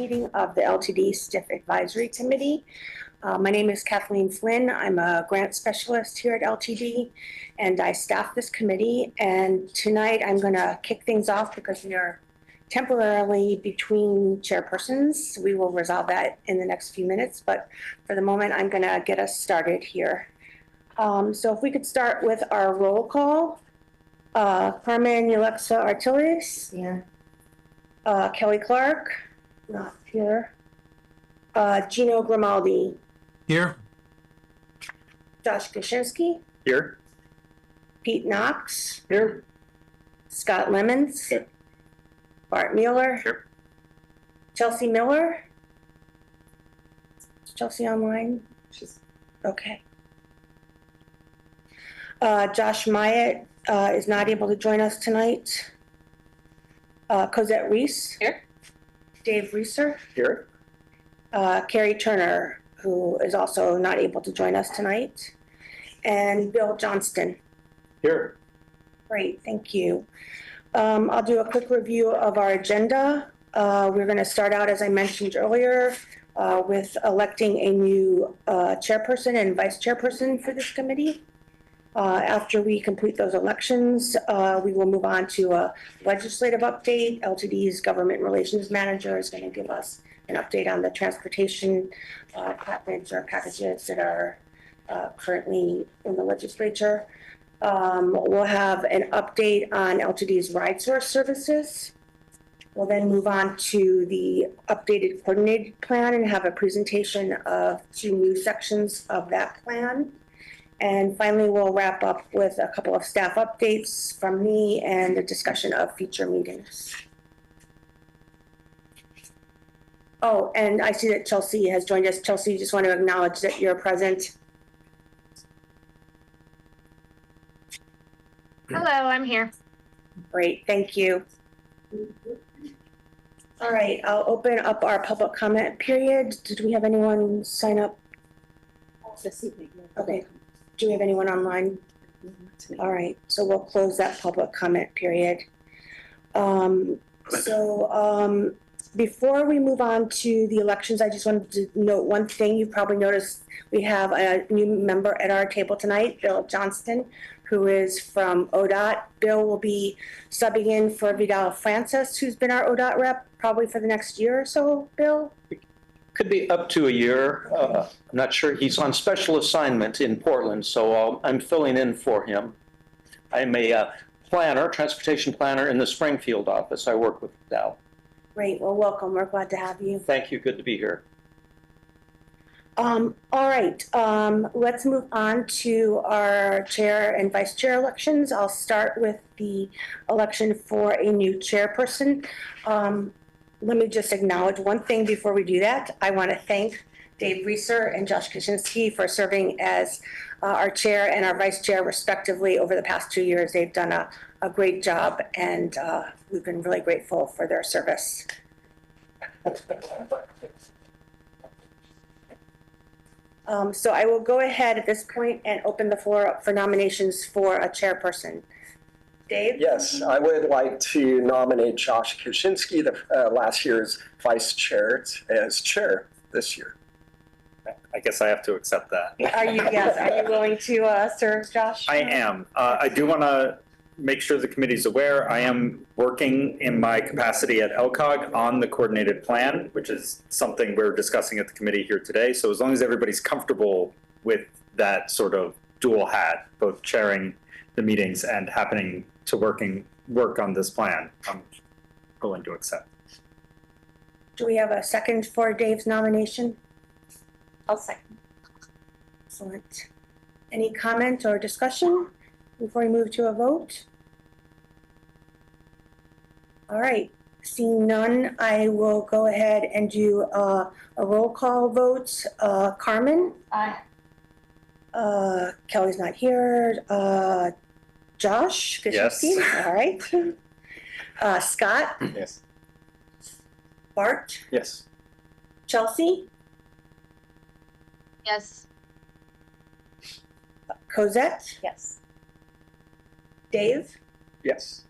meeting of the LTD Stiff Advisory Committee. My name is Kathleen Flynn. I'm a grant specialist here at LTD, and I staff this committee. And tonight I'm going to kick things off because we are temporarily between chairpersons. We will resolve that in the next few minutes, but for the moment I'm going to get us started here. So if we could start with our roll call. Carmen Alexa Artiles. Here. Kelly Clark. Not here. Gino Grimaldi. Here. Josh Kaczynski. Here. Pete Knox. Here. Scott Lemons. Here. Bart Mueller. Here. Chelsea Miller. Is Chelsea online? Okay. Josh Myatt is not able to join us tonight. Cosette Reese. Here. Dave Reeser. Here. Carrie Turner, who is also not able to join us tonight. And Bill Johnston. Here. Great, thank you. I'll do a quick review of our agenda. We're going to start out, as I mentioned earlier, with electing a new chairperson and vice chairperson for this committee. After we complete those elections, we will move on to a legislative update. LTD's government relations manager is going to give us an update on the transportation packages that are currently in the legislature. We'll have an update on LTD's ride source services. We'll then move on to the updated coordinated plan and have a presentation of 2 new sections of that plan. And finally, we'll wrap up with a couple of staff updates from me and a discussion of future meetings. Oh, and I see that Chelsea has joined us. Chelsea, you just want to acknowledge that you're present. Hello, I'm here. Great, thank you. All right, I'll open up our public comment period. Did we have anyone sign up? Okay. Do we have anyone online? All right, so we'll close that public comment period. Before we move on to the elections, I just wanted to note one thing. You've probably noticed we have a new member at our table tonight, Bill Johnston, who is from ODOT. Bill will be subbing in for Vidal Francis, who's been our ODOT rep probably for the next year or so. Bill? Could be up to a year. I'm not sure. He's on special assignment in Portland, so I'm filling in for him. I'm a planner, transportation planner in the Springfield office. I work with Dow. Great. Well, welcome. We're glad to have you. Thank you. Good to be here. All right. Let's move on to our chair and vice chair elections. I'll start with the election for a new chairperson. Let me just acknowledge one thing before we do that. I want to thank Dave Reeser and Josh Kaczynski for serving as our chair and our vice chair respectively over the past 2 years. They've done a great job, and we've been really grateful for their service. So I will go ahead at this point and open the floor up for nominations for a chairperson. Dave? Yes, I would like to nominate Josh Kaczynski, the last year's vice chair, as chair this year. I guess I have to accept that. Are you willing to serve, Josh? I am. I do want to make sure the committee's aware. I am working in my capacity at LCOG on the coordinated plan, which is something we're discussing at the committee here today. So as long as everybody's comfortable with that sort of dual hat, both chairing the meetings and happening to work on this plan, I'm willing to accept. Do we have a second for Dave's nomination? I'll second. Excellent. Any comment or discussion before we move to a vote? All right, seeing none, I will go ahead and do a roll call vote. Carmen? Aye. Kelly's not here. Josh? Yes. All right. Scott? Yes. Bart? Yes. Chelsea? Yes. Cosette? Yes. Dave? Yes.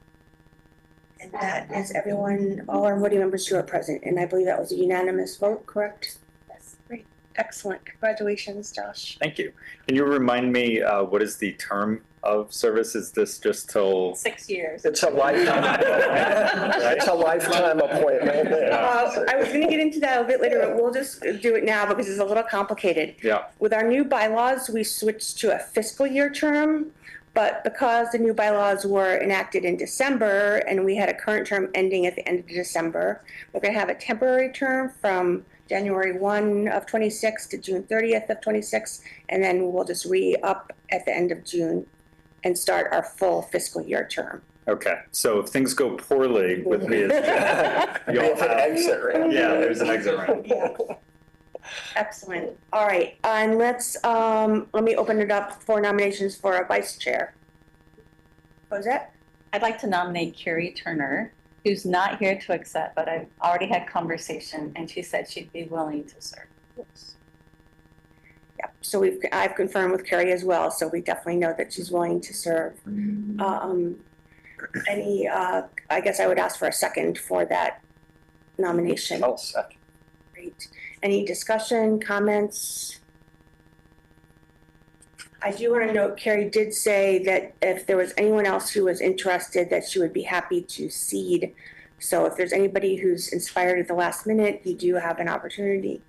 And that is everyone, all our voting members who are present, and I believe that was a unanimous vote, correct? Yes. Great, excellent, congratulations, Josh. Thank you. Can you remind me, what is the term of service? Is this just till? 6 years. It's a lifetime, it's a lifetime appointment. I was gonna get into that a bit later, but we'll just do it now because it's a little complicated. Yeah, With our new bylaws, we switched to a fiscal year term, but because the new bylaws were enacted in December and we had a current term ending at the end of December, we're gonna have a temporary term from January 1 of 26 to June 30th of 26, and then we'll just re-up at the end of June and start our full fiscal year term. okay. So if things go poorly with me, We have an exit, right? yeah, there's an exit round. Yeah. Excellent. All right, and let me open it up for nominations for a vice chair. Cosette? I'd like to nominate Carrie Turner, who's not here to accept, but I've already had conversation and she said she'd be willing to serve. Yeah, so I've confirmed with Carrie as well, so we definitely know that she's willing to serve. I guess I would ask for a second for that nomination. I'll second. Great. Any discussion, comments? I do want to note, Carrie did say that if there was anyone else who was interested, that she would be happy to cede. So if there's anybody who's inspired at the last minute, you do have an opportunity.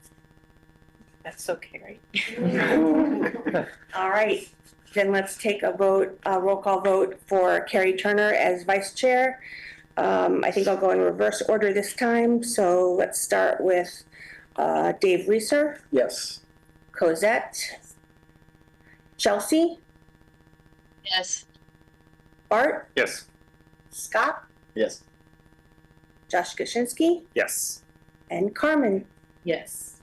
That's so Carrie. All right, then let's take a vote, a roll call vote for Carrie Turner as vice chair. I think I'll go in reverse order this time. So let's start with Dave Reeser, Yes. Cosette, Chelsea, Yes. Bart, Yes. Scott, Yes. Josh Kaczynski, Yes. and Carmen. Yes.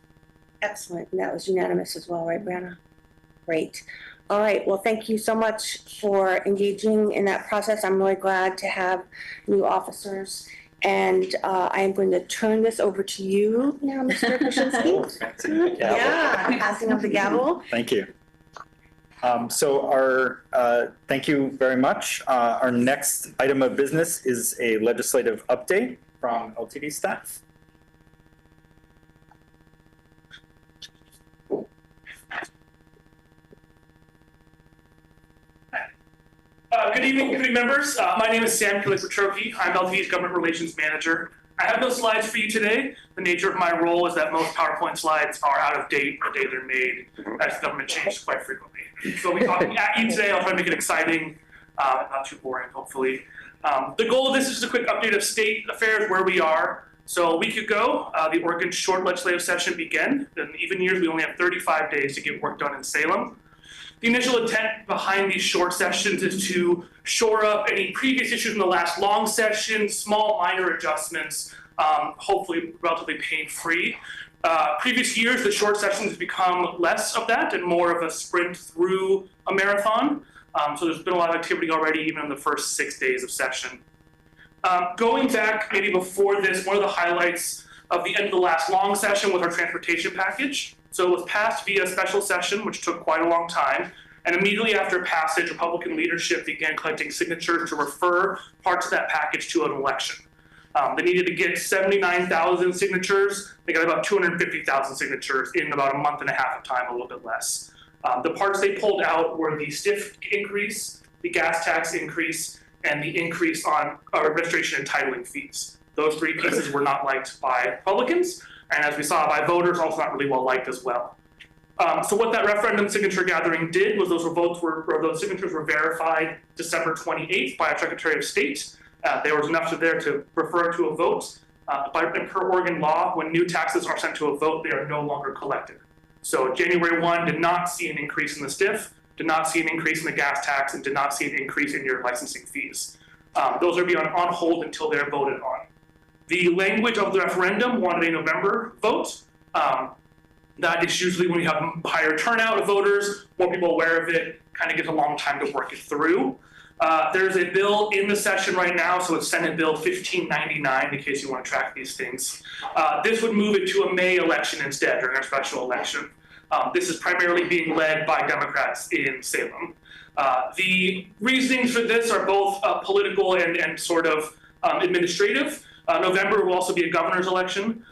Excellent, and that was unanimous as well, right, Brianna? Great. All right, well, thank you so much for engaging in that process. I'm really glad to have new officers. And I am going to turn this over to you now, Mr. Kaczynski. Yeah, passing of the gavel. Thank you. Thank you very much. Our next item of business is a legislative update from LTD staff. Good evening, committee members. My name is Sam Kulik-Petrocki. I'm LTD's Government Relations Manager. I have no slides for you today. The nature of my role is that most PowerPoint slides are out of date the day they're made, as the government changes quite frequently. So we'll be talking at you today. I'll try to make it exciting, not too boring, hopefully. The goal of this is just a quick update of state affairs, where we are. So a week ago, the Oregon short legislative session began. In even years, we only have 35 days to get work done in Salem. The initial intent behind these short sessions is to shore up any previous issues in the last long session, small minor adjustments, hopefully relatively pain-free. Previous years, the short sessions have become less of that and more of a sprint through a marathon. So there's been a lot of activity already, even in the first 6 days of session. Going back maybe before this, one of the highlights of the end of the last long session was our transportation package. So it was passed via special session, which took quite a long time. And immediately after passage, Republican leadership began collecting signatures to refer parts of that package to an election. They needed to get 79,000 signatures. They got about 250,000 signatures in about a month and a half of time, a little bit less. The parts they pulled out were the STIF increase, the gas tax increase, and the increase on registration and titling fees. Those three pieces were not liked by Republicans, and as we saw by voters, also not really well liked as well. So what that referendum signature gathering did was those signatures were verified December 28th by our Secretary of State. There was enough there to refer to a vote. Per Oregon law, when new taxes are sent to a vote, they are no longer collected. So January 1 did not see an increase in the STIF, did not see an increase in the gas tax, and did not see an increase in your licensing fees. Those are being on hold until they're voted on. The language of the referendum wanted a November vote. That is usually when you have higher turnout of voters, more people aware of it, kind of gives a long time to work it through. There's a bill in the session right now, so it's Senate Bill 1599, in case you want to track these things. This would move it to a May election instead, during our special election. This is primarily being led by Democrats in Salem. The reasonings for this are both political and sort of administrative. November will also be a governor's election.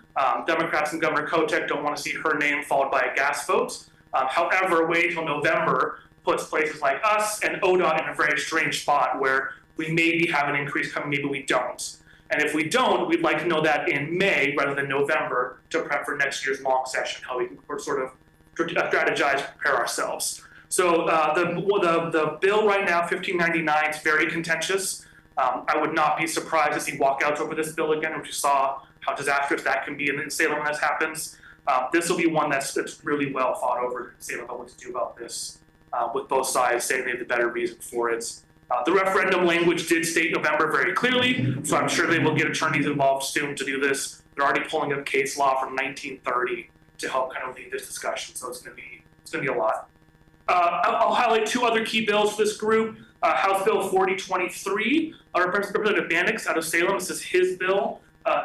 Democrats and Governor Kotek don't want to see her name followed by a gas vote. However, wait until November puts places like us and ODOT in a very strange spot where we maybe have an increase coming, maybe we don't. And if we don't, we'd like to know that in May rather than November to prep for next year's long session, how we can sort of strategize, prepare ourselves. So the bill right now, 1599, is very contentious. I would not be surprised to see walkouts over this bill again, which you saw how disastrous that can be in Salem when this happens. This will be one that's really well thought over, Salem, about what to do about this, with both sides saying they have the better reason for it. The referendum language did state November very clearly, so I'm sure they will get attorneys involved soon to do this. They're already pulling up case law from 1930 to help kind of lead this discussion, so it's going to be a lot. I'll highlight two other key bills for this group. House Bill 4023, Representative Mannix out of Salem, this is his bill.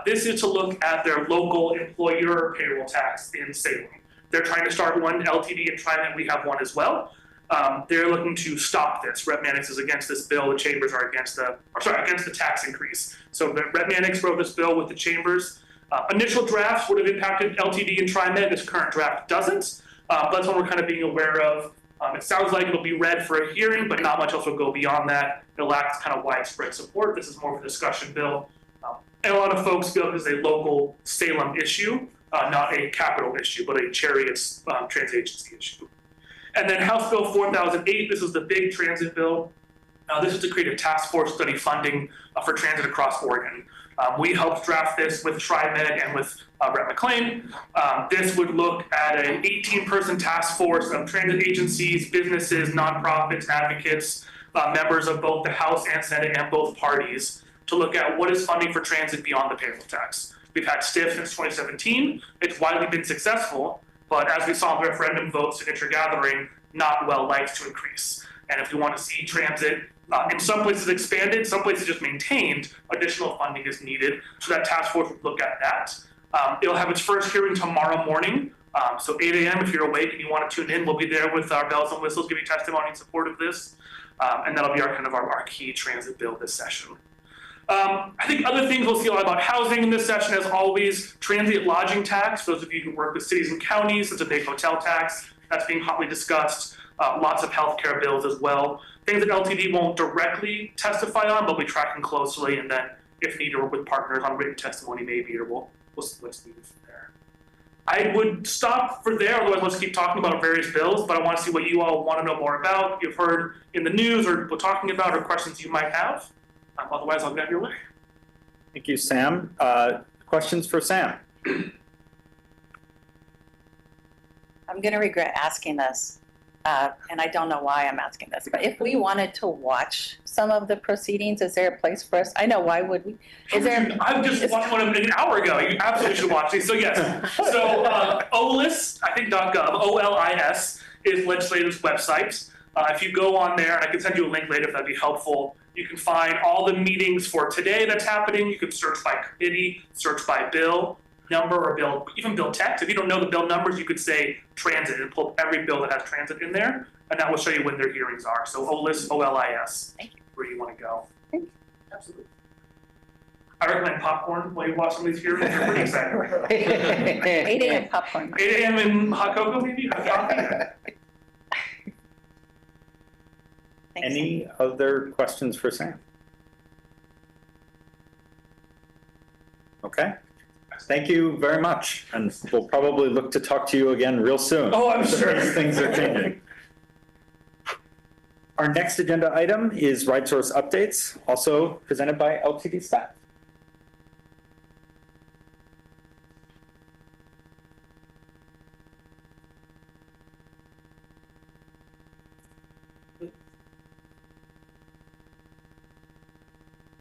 This is to look at their local employer payroll tax in Salem. They're trying to start one LTD and TriMet, we have one as well. They're looking to stop this. Rep. Mannix is against this bill. The chambers are against the tax increase. So Rep. Mannix wrote this bill with the chambers. Initial drafts would have impacted LTD and TriMet. This current draft doesn't. That's what we're kind of being aware of. It sounds like it'll be read for a hearing, but not much else will go beyond that. It lacks kind of widespread support. This is more of a discussion bill. And a lot of folks feel this is a local Salem issue, not a capital issue, but a Chariot's transit agency issue. And then House Bill 4008, this is the big transit bill. This is to create a task force study funding for transit across Oregon. We helped draft this with TriMet and with Rep. McLean. This would look at an 18-person task force of transit agencies, businesses, nonprofits, advocates, members of both the House and Senate and both parties to look at what is funding for transit beyond the payroll tax. We've had STIF since 2017. It's widely been successful, but as we saw in the referendum vote signature gathering, not well liked to increase. And if we want to see transit in some places expanded, some places just maintained, additional funding is needed. So that task force would look at that. It'll have its first hearing tomorrow morning. So 8 a.m. if you're awake and you want to tune in, we'll be there with our bells and whistles, giving testimony in support of this. And that'll be our key transit bill this session. I think other things we'll see a lot about housing in this session, as always. Transient lodging tax, for those of you who work with cities and counties, it's a big hotel tax. That's being hotly discussed. Lots of healthcare bills as well. Things that LTD won't directly testify on, but we'll be tracking closely, and then if needed, work with partners on written testimony maybe, or we'll see what's needed from there. I would stop for there, otherwise let's keep talking about various bills, but I want to see what you all want to know more about, you've heard in the news, or we're talking about, or questions you might have. Otherwise, I'll get your way. Thank you, Sam. Questions for Sam? I'm going to regret asking this, and I don't know why I'm asking this, but if we wanted to watch some of the proceedings, is there a place for us? I know, why would we? Is there? I've just watched one an hour ago. You absolutely should watch these. So yes, so OLIS, I think .gov, OLIS is legislative's website. If you go on there, and I can send you a link later if that'd be helpful, you can find all the meetings for today that's happening. You can search by committee, search by bill number, or bill, even bill text. If you don't know the bill numbers, you could say transit and pull up every bill that has transit in there, and that will show you when their hearings are. So OLIS, OLIS, Thank you. where you want to go. Thank you. Absolutely. I recommend popcorn while you watch some of these hearings. They're pretty exciting. 8 a.m. popcorn. 8 a.m. in hot cocoa, maybe? Hot coffee? Thanks. Any other questions for Sam? Okay. Thank you very much, and we'll probably look to talk to you again real soon. Oh, I'm sure. As things are changing. Our next agenda item is RideSource updates, also presented by LTD staff.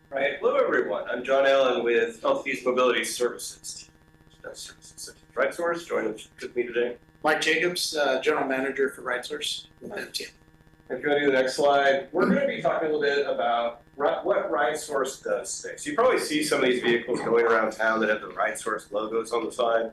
Right. Hello, everyone. I'm John Allen with LTD's Mobility Services team. Services such as RideSource. Joining with me today. Mike Jacobs, General Manager for RideSource. If you want to do the next slide, we're going to be talking a little bit about what RideSource does today. So you probably see some of these vehicles going around town that have the RideSource logos on the side.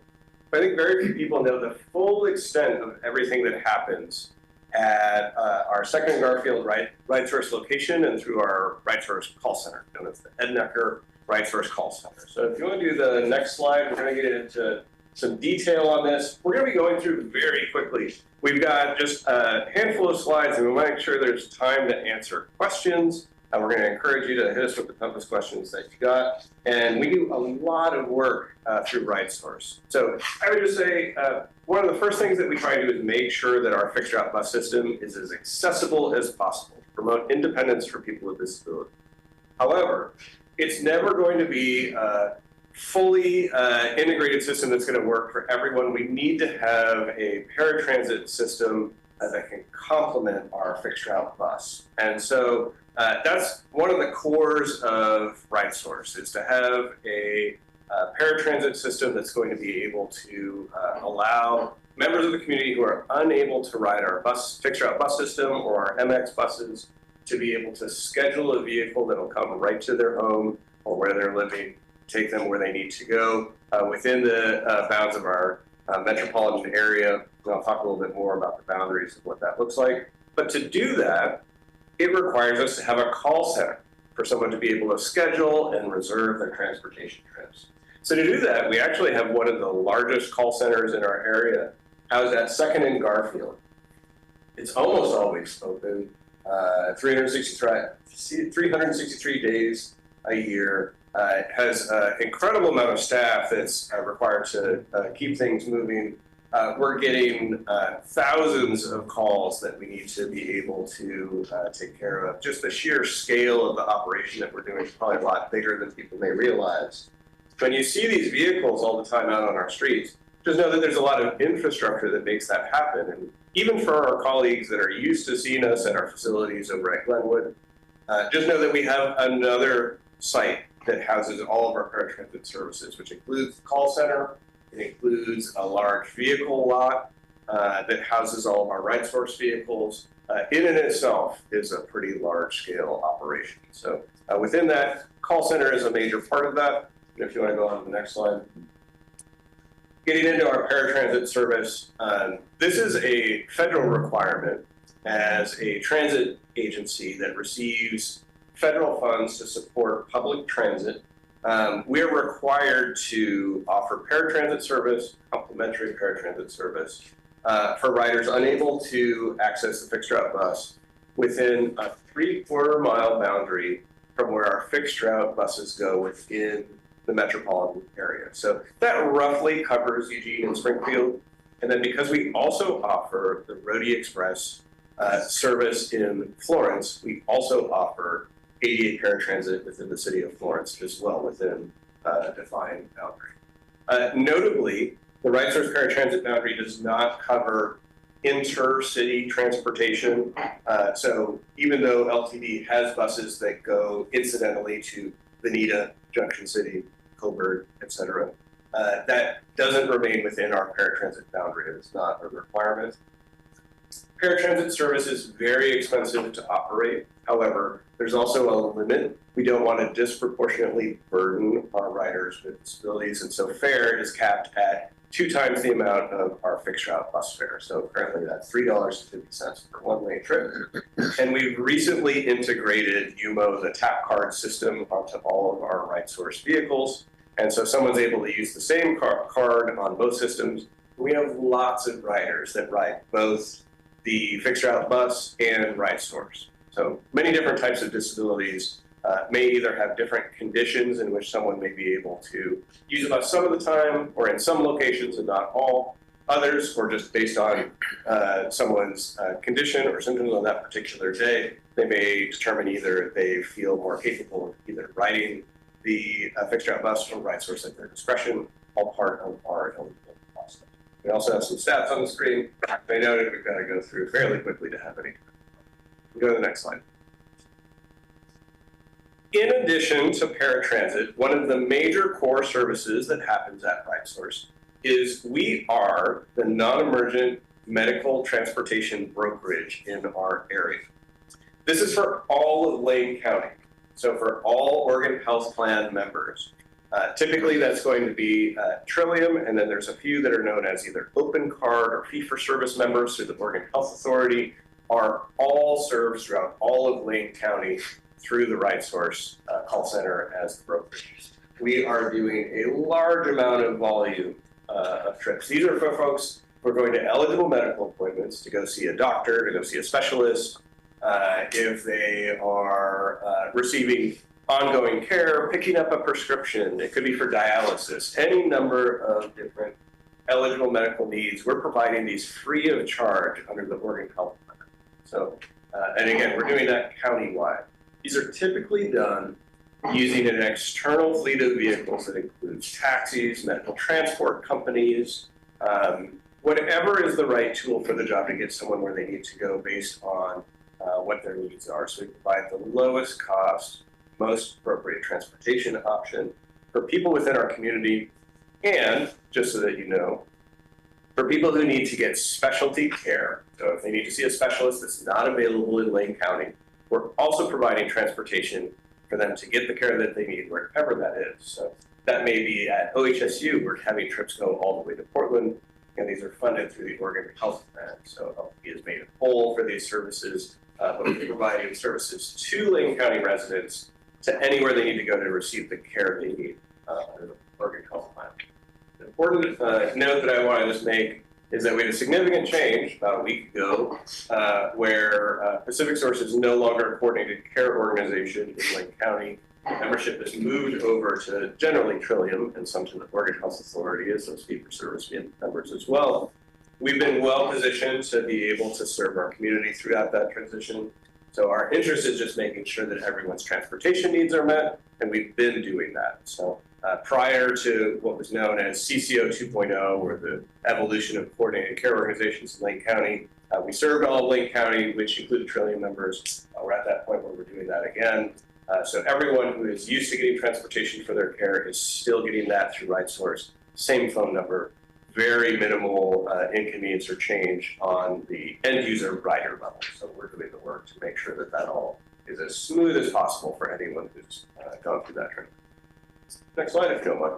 But I think very few people know the full extent of everything that happens at our Second and Garfield RideSource location and through our RideSource call center, known as the Ed Necker RightSource call center. So if you want to do the next slide, we're going to get into some detail on this. We're going to be going through very quickly. We've got just a handful of slides, and we want to make sure there's time to answer questions. We're going to encourage you to hit us with the toughest questions that you got. And we do a lot of work through RightSource. So I would just say one of the first things that we try to do is make sure that our fixed route bus system is as accessible as possible to promote independence for people with disabilities. However, it's never going to be a fully integrated system that's going to work for everyone. We need to have a paratransit system that can complement our fixed route bus. And so that's one of the cores of RightSource, is to have a paratransit system that's going to be able to allow members of the community who are unable to ride our fixed route bus system or our MX buses to be able to schedule a vehicle that'll come right to their home or where they're living, take them where they need to go within the bounds of our metropolitan area. And I'll talk a little bit more about the boundaries of what that looks like. But to do that, it requires us to have a call center for someone to be able to schedule and reserve their transportation trips. So to do that, we actually have one of the largest call centers in our area, housed at 2nd and Garfield. It's almost always open, 363 days a year. It has an incredible amount of staff that's required to keep things moving. We're getting thousands of calls that we need to be able to take care of. Just the sheer scale of the operation that we're doing is probably a lot bigger than people may realize. When you see these vehicles all the time out on our streets, just know that there's a lot of infrastructure that makes that happen. And even for our colleagues that are used to seeing us at our facilities over at Glenwood, just know that we have another site that houses all of our paratransit services, which includes the call center. It includes a large vehicle lot that houses all of our RightSource vehicles. In and itself is a pretty large scale operation. So within that, call center is a major part of that. And if you want to go on to the next slide. Getting into our paratransit service, this is a federal requirement as a transit agency that receives federal funds to support public transit. We're required to offer paratransit service, complimentary paratransit service, for riders unable to access the fixed route bus within a 3/4 mile boundary from where our fixed route buses go within the metropolitan area. So that roughly covers Eugene and Springfield. And then because we also offer the Rhody Express service in Florence, we also offer ADA paratransit within the city of Florence as well within a defined boundary. Notably, the RightSource paratransit boundary does not cover inter-city transportation. So even though LTD has buses that go incidentally to Veneta, Junction City, Coburg, etc., that doesn't remain within our paratransit boundary. It is not a requirement. Paratransit service is very expensive to operate. However, there's also a limit. We don't want to disproportionately burden our riders with disabilities, and so fare is capped at 2 times the amount of our fixed route bus fare. So currently that's $3.50 per one-way trip. And we've recently integrated UMO, the tap card system, onto all of our RightSource vehicles. And so someone's able to use the same card on both systems. We have lots of riders that ride both the fixed route bus and RightSource. So many different types of disabilities may either have different conditions in which someone may be able to use a bus some of the time, or in some locations and not all. Others, or just based on someone's condition or symptoms on that particular day, they may determine either they feel more capable of either riding the fixed route bus or RightSource at their discretion, all part of our eligibility process. We also have some stats on the screen. I noted we've got to go through fairly quickly to have any. We'll go to the next slide. In addition to paratransit, one of the major core services that happens at RightSource is we are the non-emergent medical transportation brokerage in our area. This is for all of Lane County, so for all Oregon Health Plan members. Typically that's going to be Trillium, and then there's a few that are known as either open card or fee-for-service members through the Oregon Health Authority, are all served throughout all of Lane County through the RightSource call center as the brokerage. We are doing a large amount of volume of trips. These are for folks who are going to eligible medical appointments to go see a doctor, to go see a specialist, if they are receiving ongoing care, picking up a prescription. It could be for dialysis, any number of different eligible medical needs. We're providing these free of charge under the Oregon Health Plan. So, and again, we're doing that countywide. These are typically done using an external fleet of vehicles that includes taxis, medical transport companies, whatever is the right tool for the job to get someone where they need to go based on what their needs are. So we provide the lowest cost, most appropriate transportation option for people within our community, and just so that you know, for people who need to get specialty care. So if they need to see a specialist that's not available in Lane County, we're also providing transportation for them to get the care that they need wherever that is. So that may be at OHSU, we're having trips go all the way to Portland, and these are funded through the Oregon Health Plan. So LP is made whole for these services, but we're providing services to Lane County residents to anywhere they need to go to receive the care they need under the Oregon Health Plan. An important note that I want to just make is that we had a significant change about a week ago where Pacific Source is no longer a coordinated care organization in Lane County. Membership has moved over to generally Trillium and some to the Oregon Health Authority as those fee-for-service members as well. We've been well positioned to be able to serve our community throughout that transition. So our interest is just making sure that everyone's transportation needs are met, and we've been doing that. So prior to what was known as CCO 2.0, or the evolution of coordinated care organizations in Lane County, we served all of Lane County, which included Trillium members. We're at that point where we're doing that again. So everyone who is used to getting transportation for their care is still getting that through RightSource. Same phone number, very minimal inconvenience or change on the end user rider level. So we're doing the work to make sure that that all is as smooth as possible for anyone who's gone through that training. Next slide, if you don't mind.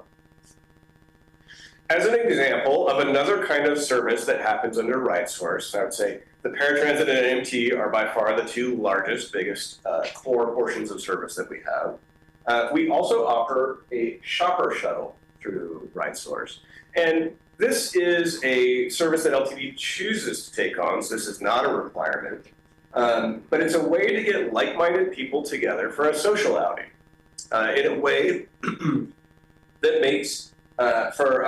As an example of another kind of service that happens under RightSource, I would say the paratransit and MT are by far the two largest, biggest core portions of service that we have. We also offer a shopper shuttle through RightSource. And this is a service that LTD chooses to take on, so this is not a requirement. But it's a way to get like-minded people together for a social outing in a way that makes for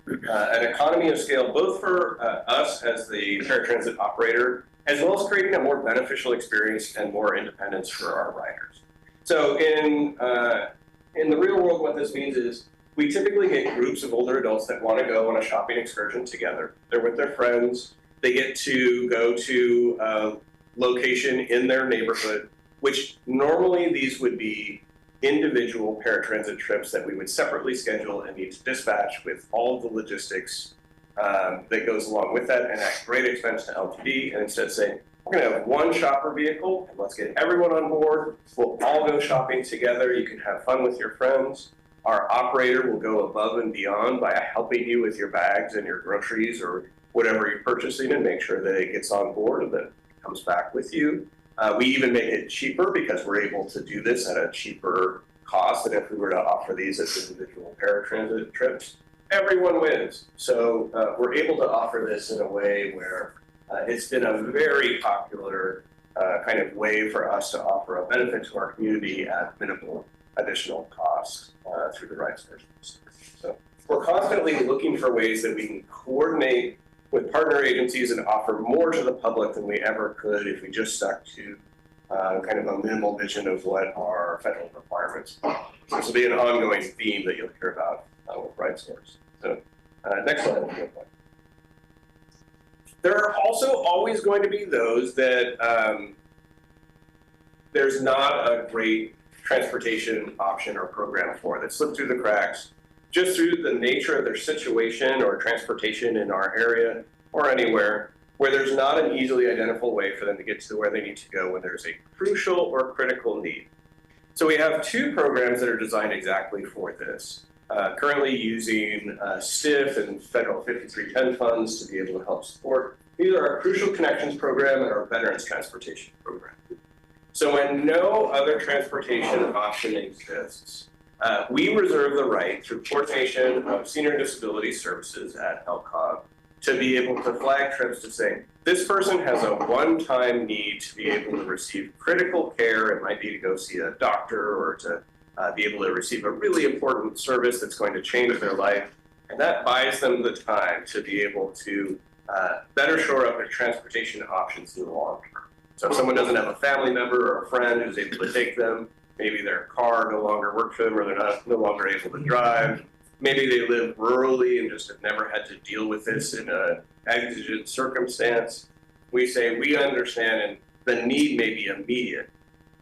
an economy of scale, both for us as the paratransit operator, as well as creating a more beneficial experience and more independence for our riders. So in the real world, what this means is we typically get groups of older adults that want to go on a shopping excursion together. They're with their friends. They get to go to a location in their neighborhood, which normally these would be individual paratransit trips that we would separately schedule and need to dispatch with all of the logistics that goes along with that, and at great expense to LTD. And instead say, we're going to have one shopper vehicle, and let's get everyone on board. We'll all go shopping together. You can have fun with your friends. Our operator will go above and beyond by helping you with your bags and your groceries or whatever you're purchasing, and make sure that it gets on board and that it comes back with you. We even make it cheaper because we're able to do this at a cheaper cost than if we were to offer these as individual paratransit trips. Everyone wins. So we're able to offer this in a way where it's been a very popular kind of way for us to offer a benefit to our community at minimal additional cost through the RightSource. So we're constantly looking for ways that we can coordinate with partner agencies and offer more to the public than we ever could if we just stuck to kind of a minimal vision of what our federal requirements are. So this will be an ongoing theme that you'll hear about with RightSource. So next slide. If you don't mind. There are also always going to be those that there's not a great transportation option or program for that slip through the cracks just through the nature of their situation or transportation in our area or anywhere, where there's not an easily identifiable way for them to get to where they need to go when there's a crucial or critical need. So we have two programs that are designed exactly for this, currently using STIF and federal 5310 funds to be able to help support These are our Crucial Connections program and our Veterans Transportation program. So when no other transportation option exists, we reserve the right through coordination of senior disability services at LCOG to be able to flag trips to say, this person has a one-time need to be able to receive critical care. It might be to go see a doctor or to be able to receive a really important service that's going to change their life. And that buys them the time to be able to better shore up their transportation options in the long term. So if someone doesn't have a family member or a friend who's able to take them, maybe their car no longer works for them or they're no longer able to drive, maybe they live rurally and just have never had to deal with this in an exigent circumstance, we say we understand and the need may be immediate.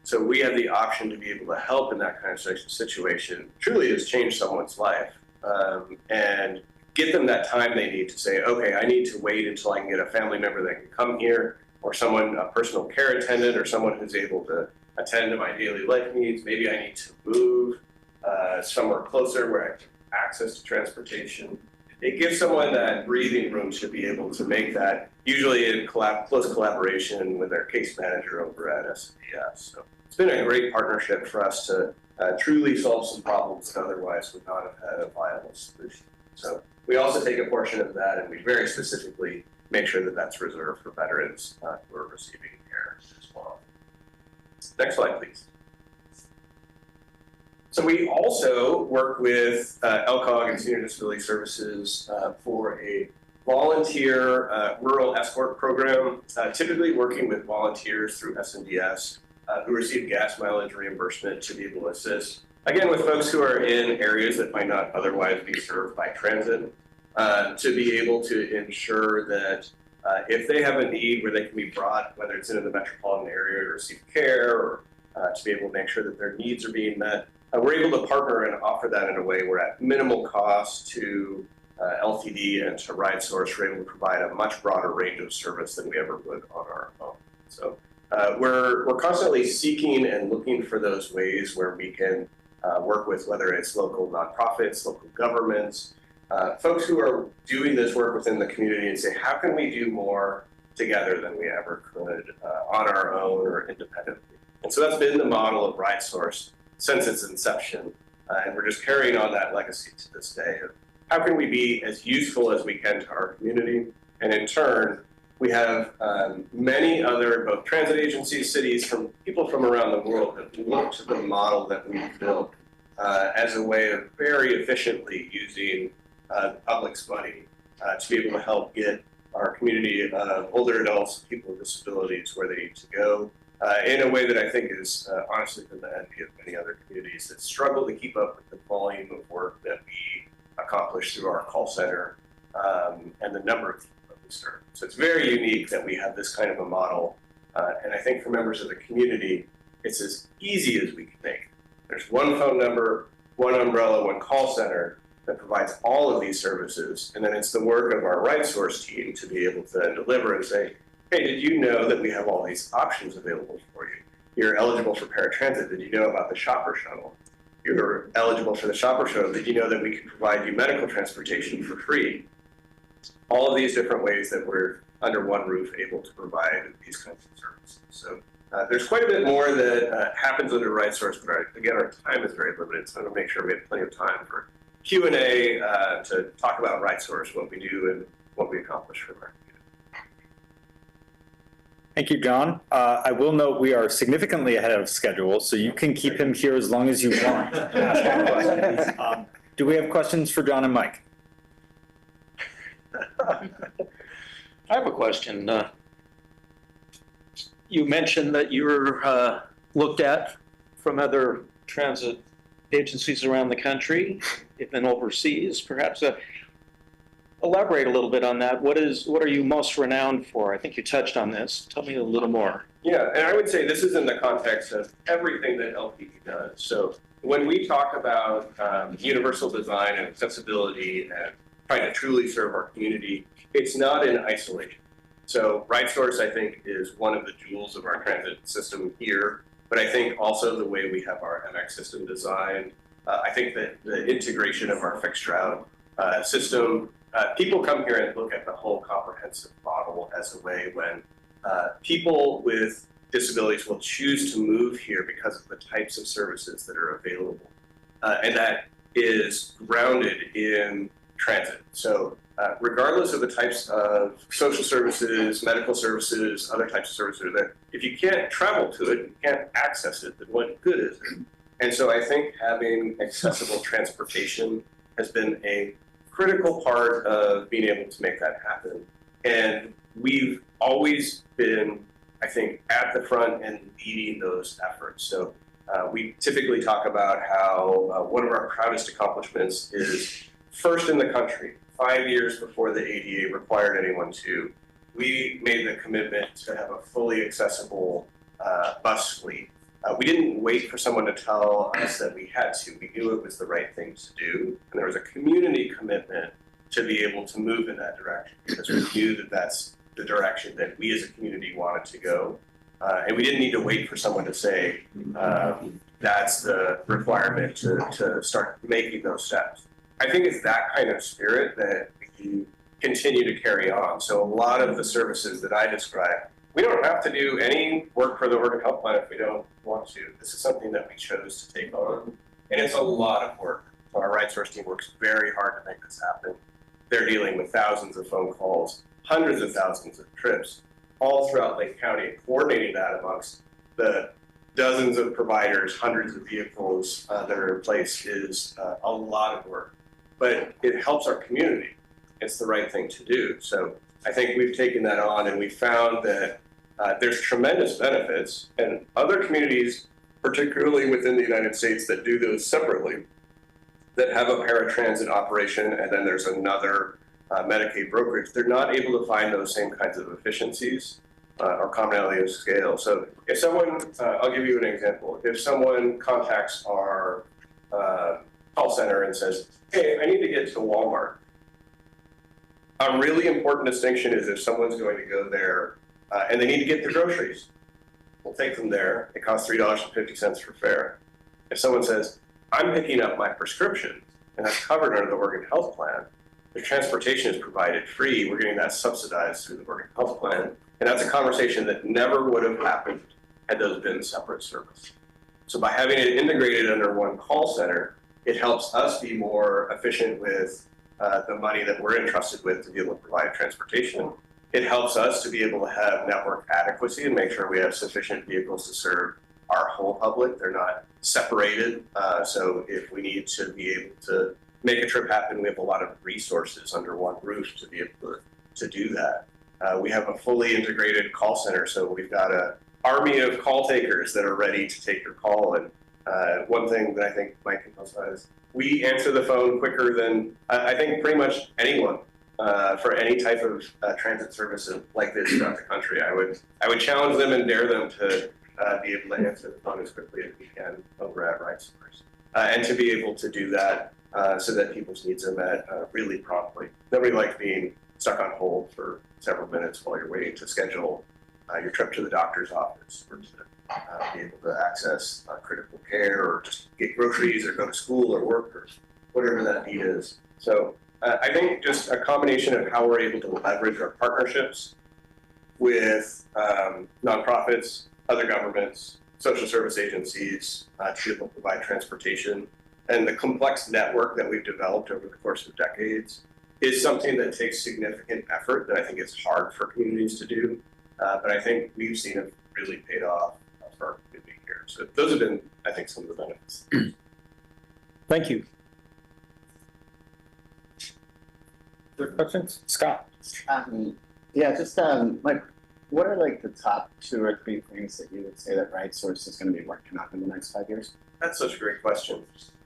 So we have the option to be able to help in that kind of situation. Truly has changed someone's life and get them that time they need to say, okay, I need to wait until I can get a family member that can come here or someone, a personal care attendant or someone who's able to attend to my daily life needs. Maybe I need to move somewhere closer where I have access to transportation. It gives someone that breathing room to be able to make that, usually in close collaboration with their case manager over at SNDS. So it's been a great partnership for us to truly solve some problems that otherwise would not have had a viable solution. So we also take a portion of that and we very specifically make sure that that's reserved for veterans who are receiving care as well. Next slide, please. So we also work with LCOG and Senior Disability Services for a volunteer rural escort program, typically working with volunteers through SNDS who receive gas mileage reimbursement to be able to assist, again, with folks who are in areas that might not otherwise be served by transit, to be able to ensure that if they have a need where they can be brought, whether it's into the metropolitan area to receive care or to be able to make sure that their needs are being met, we're able to partner and offer that in a way where at minimal cost to LTD and to RideSource, we're able to provide a much broader range of service than we ever would on our own. So we're constantly seeking and looking for those ways where we can work with, whether it's local nonprofits, local governments, folks who are doing this work within the community and say, how can we do more together than we ever could on our own or independently? And so that's been the model of RideSource since its inception. And we're just carrying on that legacy to this day. How can we be as useful as we can to our community? And in turn, we have many other, both transit agencies, cities, from people from around the world that look to the model that we've built as a way of very efficiently using the public's money to be able to help get our community of older adults, people with disabilities where they need to go in a way that I think is honestly been the envy of many other communities that struggle to keep up with the volume of work that we accomplish through our call center and the number of people that we serve. So it's very unique that we have this kind of a model. And I think for members of the community, it's as easy as we can make. There's one phone number, one umbrella, one call center that provides all of these services. And then it's the work of our RideSource team to be able to deliver and say, hey, did you know that we have all these options available for you? You're eligible for paratransit. Did you know about the shopper shuttle? You're eligible for the shopper shuttle. Did you know that we can provide you medical transportation for free? All of these different ways that we're under one roof able to provide these kinds of services. So there's quite a bit more that happens under RideSource, but again, our time is very limited, so I want to make sure we have plenty of time for Q&A to talk about RideSource, what we do and what we accomplish for our community. Thank you, John. I will note we are significantly ahead of schedule, so you can keep him here as long as you want. Do we have questions for John and Mike? I have a question. You mentioned that you were looked at from other transit agencies around the country, even overseas, perhaps. Elaborate a little bit on that. What are you most renowned for? I think you touched on this. Tell me a little more. Yeah, and I would say this is in the context of everything that LPD does. So when we talk about universal design and accessibility and trying to truly serve our community, it's not in isolation. So RideSource, I think, is one of the jewels of our transit system here, but I think also the way we have our MX system designed, I think that the integration of our fixed route system people come here and look at the whole comprehensive model as a way when people with disabilities will choose to move here because of the types of services that are available. And that is grounded in transit. So regardless of the types of social services, medical services, other types of services, that if you can't travel to it, you can't access it, then what good is it? And so I think having accessible transportation has been a critical part of being able to make that happen. And we've always been, I think, at the front and leading those efforts. So we typically talk about how one of our proudest accomplishments is first in the country, 5 years before the ADA required anyone to, we made the commitment to have a fully accessible bus fleet. We didn't wait for someone to tell us that we had to. We knew it was the right thing to do. And there was a community commitment to be able to move in that direction because we knew that that's the direction that we as a community wanted to go. And we didn't need to wait for someone to say, that's the requirement to start making those steps. I think it's that kind of spirit that we continue to carry on. So a lot of the services that I described, we don't have to do any work for the Oregon Health Plan if we don't want to. This is something that we chose to take on. And it's a lot of work. Our RightSource team works very hard to make this happen. They're dealing with thousands of phone calls, hundreds of thousands of trips, all throughout Lake County, coordinating that amongst the dozens of providers, hundreds of vehicles that are in place is a lot of work. But it helps our community. It's the right thing to do. So I think we've taken that on and we found that there's tremendous benefits, and other communities, particularly within the United States that do those separately, that have a paratransit operation and then there's another Medicaid brokerage, they're not able to find those same kinds of efficiencies or commonality of scale. So if someone, I'll give you an example. If someone contacts our call center and says, hey, I need to get to Walmart. A really important distinction is if someone's going to go there and they need to get their groceries, we'll take them there. It costs $3.50 for fare. If someone says, I'm picking up my prescription and that's covered under the Oregon Health Plan, the transportation is provided free. We're getting that subsidized through the Oregon Health Plan. And that's a conversation that never would have happened had those been separate services. So by having it integrated under one call center, it helps us be more efficient with the money that we're entrusted with to be able to provide transportation. It helps us to be able to have network adequacy and make sure we have sufficient vehicles to serve our whole public. They're not separated. So if we need to be able to make a trip happen, we have a lot of resources under one roof to be able to do that. We have a fully integrated call center. So we've got an army of call takers that are ready to take your call. And one thing that I think Mike can tell us is we answer the phone quicker than I think pretty much anyone for any type of transit service like this throughout the country. I would challenge them and dare them to be able to answer the phone as quickly as we can over at RightSource. And to be able to do that so that people's needs are met really promptly. Nobody likes being stuck on hold for several minutes while you're waiting to schedule your trip to the doctor's office or to be able to access critical care or just get groceries or go to school or work or whatever that need is. So I think just a combination of how we're able to leverage our partnerships with nonprofits, other governments, social service agencies to be able to provide transportation, and the complex network that we've developed over the course of decades is something that takes significant effort that I think is hard for communities to do. But I think we've seen it really paid off for our community here. So those have been, I think, some of the benefits. Thank you. Other questions? Scott? Yeah, just like, what are like the top 2 or 3 things that you would say that RightSource is going to be working on in the next 5 years? That's such a great question.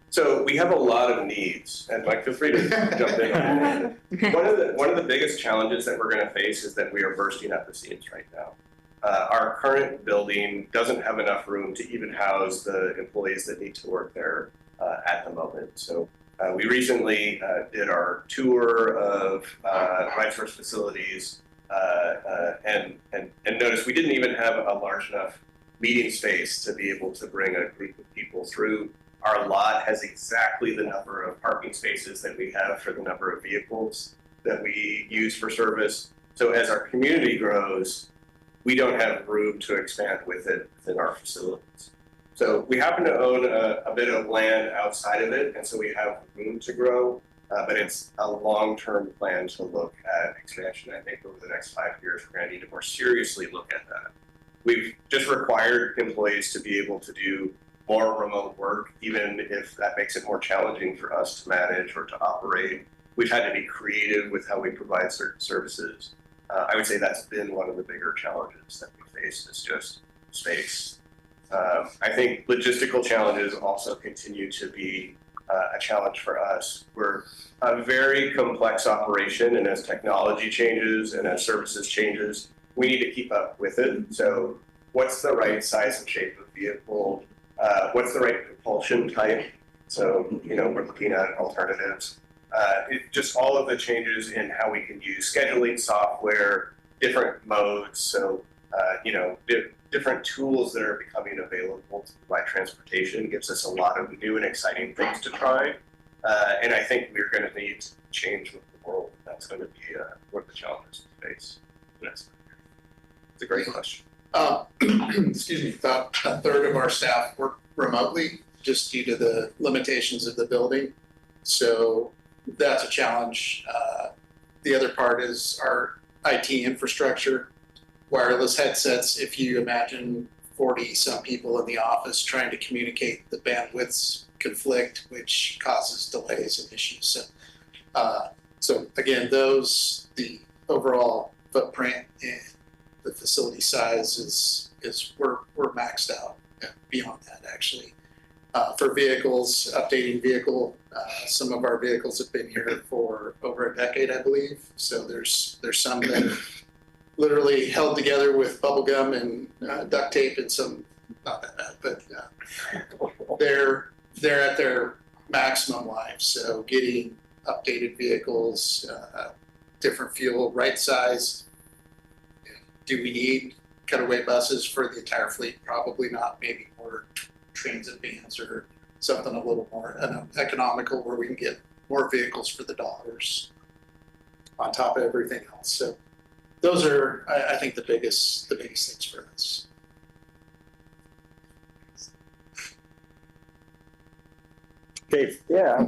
So we have a lot of needs, and Mike, feel free to jump in on it. One of the biggest challenges that we're going to face is that we are bursting at the seams right now. Our current building doesn't have enough room to even house the employees that need to work there at the moment. So we recently did our tour of RightSource facilities and noticed we didn't even have a large enough meeting space to be able to bring a group of people through. Our lot has exactly the number of parking spaces that we have for the number of vehicles that we use for service. So as our community grows, we don't have room to expand with it within our facilities. So we happen to own a bit of land outside of it, and so we have room to grow, but it's a long-term plan to look at expansion. I think over the next 5 years, we're going to need to more seriously look at that. We've just required employees to be able to do more remote work, even if that makes it more challenging for us to manage or to operate. We've had to be creative with how we provide certain services. I would say that's been one of the bigger challenges that we face is just space. I think logistical challenges also continue to be a challenge for us. We're a very complex operation, and as technology changes and as services changes, we need to keep up with it. So what's the right size and shape of vehicle? What's the right propulsion type? So, we're looking at alternatives. Just all of the changes in how we can use scheduling software, different modes. So, different tools that are becoming available to provide transportation gives us a lot of new and exciting things to try. And I think we're going to need to change with the world. That's going to be one of the challenges we face. It's a great question. Excuse me, about a third of our staff work remotely just due to the limitations of the building. So that's a challenge. The other part is our IT infrastructure, wireless headsets. If you imagine 40 some people in the office trying to communicate, the bandwidths conflict, which causes delays and issues. So again, the overall footprint and the facility size is we're maxed out beyond that actually. For vehicles, updating vehicle, some of our vehicles have been here for over a decade, I believe. So there's some that are literally held together with bubble gum and duct tape, and some not that bad, but they're at their maximum life. So getting updated vehicles, different fuel, right size. Do we need cutaway buses for the entire fleet? Probably not. Maybe more transit vans or something a little more economical where we can get more vehicles for the dollars on top of everything else. So those are, I think, the biggest things for us. Dave. Yeah.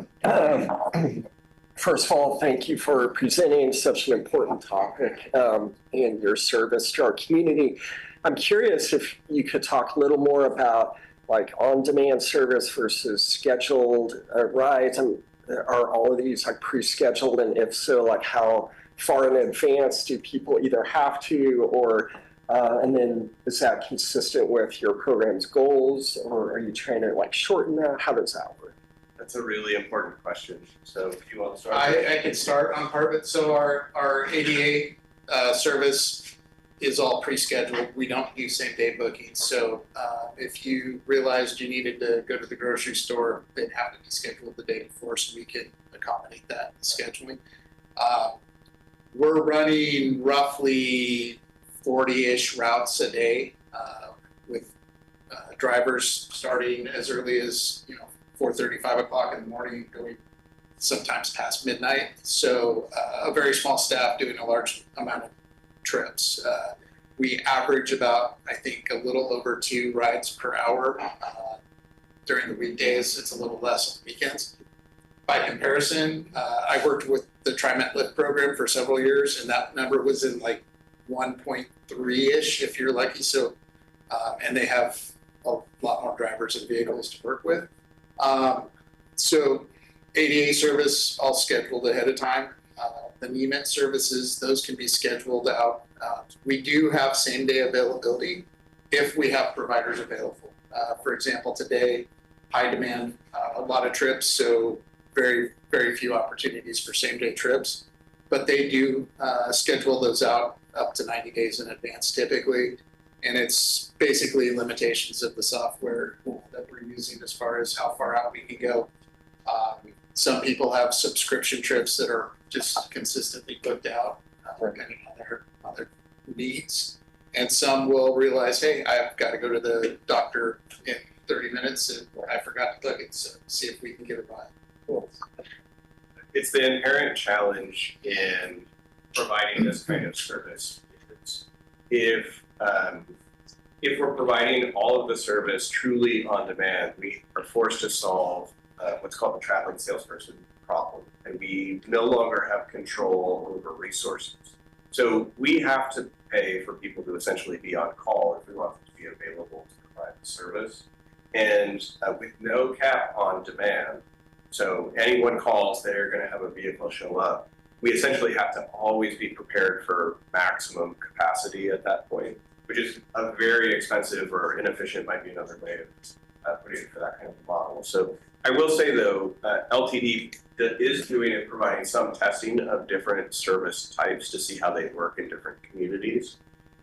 First of all, thank you for presenting such an important topic and your service to our community. I'm curious if you could talk a little more about like on-demand service versus scheduled rides. And are all of these like pre-scheduled? And if so, like how far in advance do people either have to, or and then is that consistent with your program's goals, or are you trying to like shorten that? How does that work? That's a really important question. So if you want to start. I can start on part of it. So our ADA service is all pre-scheduled. We don't do same day bookings. So if you realized you needed to go to the grocery store, they'd have to be scheduled the day before so we can accommodate that scheduling. We're running roughly 40-ish routes a day with drivers starting as early as 4:30, 5 o'clock in the morning, going sometimes past midnight. So a very small staff doing a large amount of trips. We average about, I think, a little over 2 rides per hour. During the weekdays, it's a little less on weekends. By comparison, I worked with the TriMet Lift program for several years, and that number was in like 1.3-ish if you're lucky. So, and they have a lot more drivers and vehicles to work with. So ADA service, all scheduled ahead of time. The NEMT services, those can be scheduled out. We do have same day availability if we have providers available. For example, today, high demand, a lot of trips, so very, very few opportunities for same day trips, but they do schedule those out up to 90 days in advance typically. And it's basically limitations of the software that we're using as far as how far out we can go. Some people have subscription trips that are just consistently booked out, depending on their needs. And some will realize, hey, I've got to go to the doctor in 30 minutes and I forgot to book it, so see if we can get a ride. It's it's the inherent challenge in providing this kind of service. If we're providing all of the service truly on demand, we are forced to solve what's called the traveling salesperson problem, and we no longer have control over resources. So we have to pay for people to essentially be on call if we want them to be available to provide the service. And with no cap on demand, so anyone calls, they're going to have a vehicle show up. We essentially have to always be prepared for maximum capacity at that point, which is a very expensive or inefficient, might be another way of putting it for that kind of model. So I will say though, LTD is doing and providing some testing of different service types to see how they work in different communities.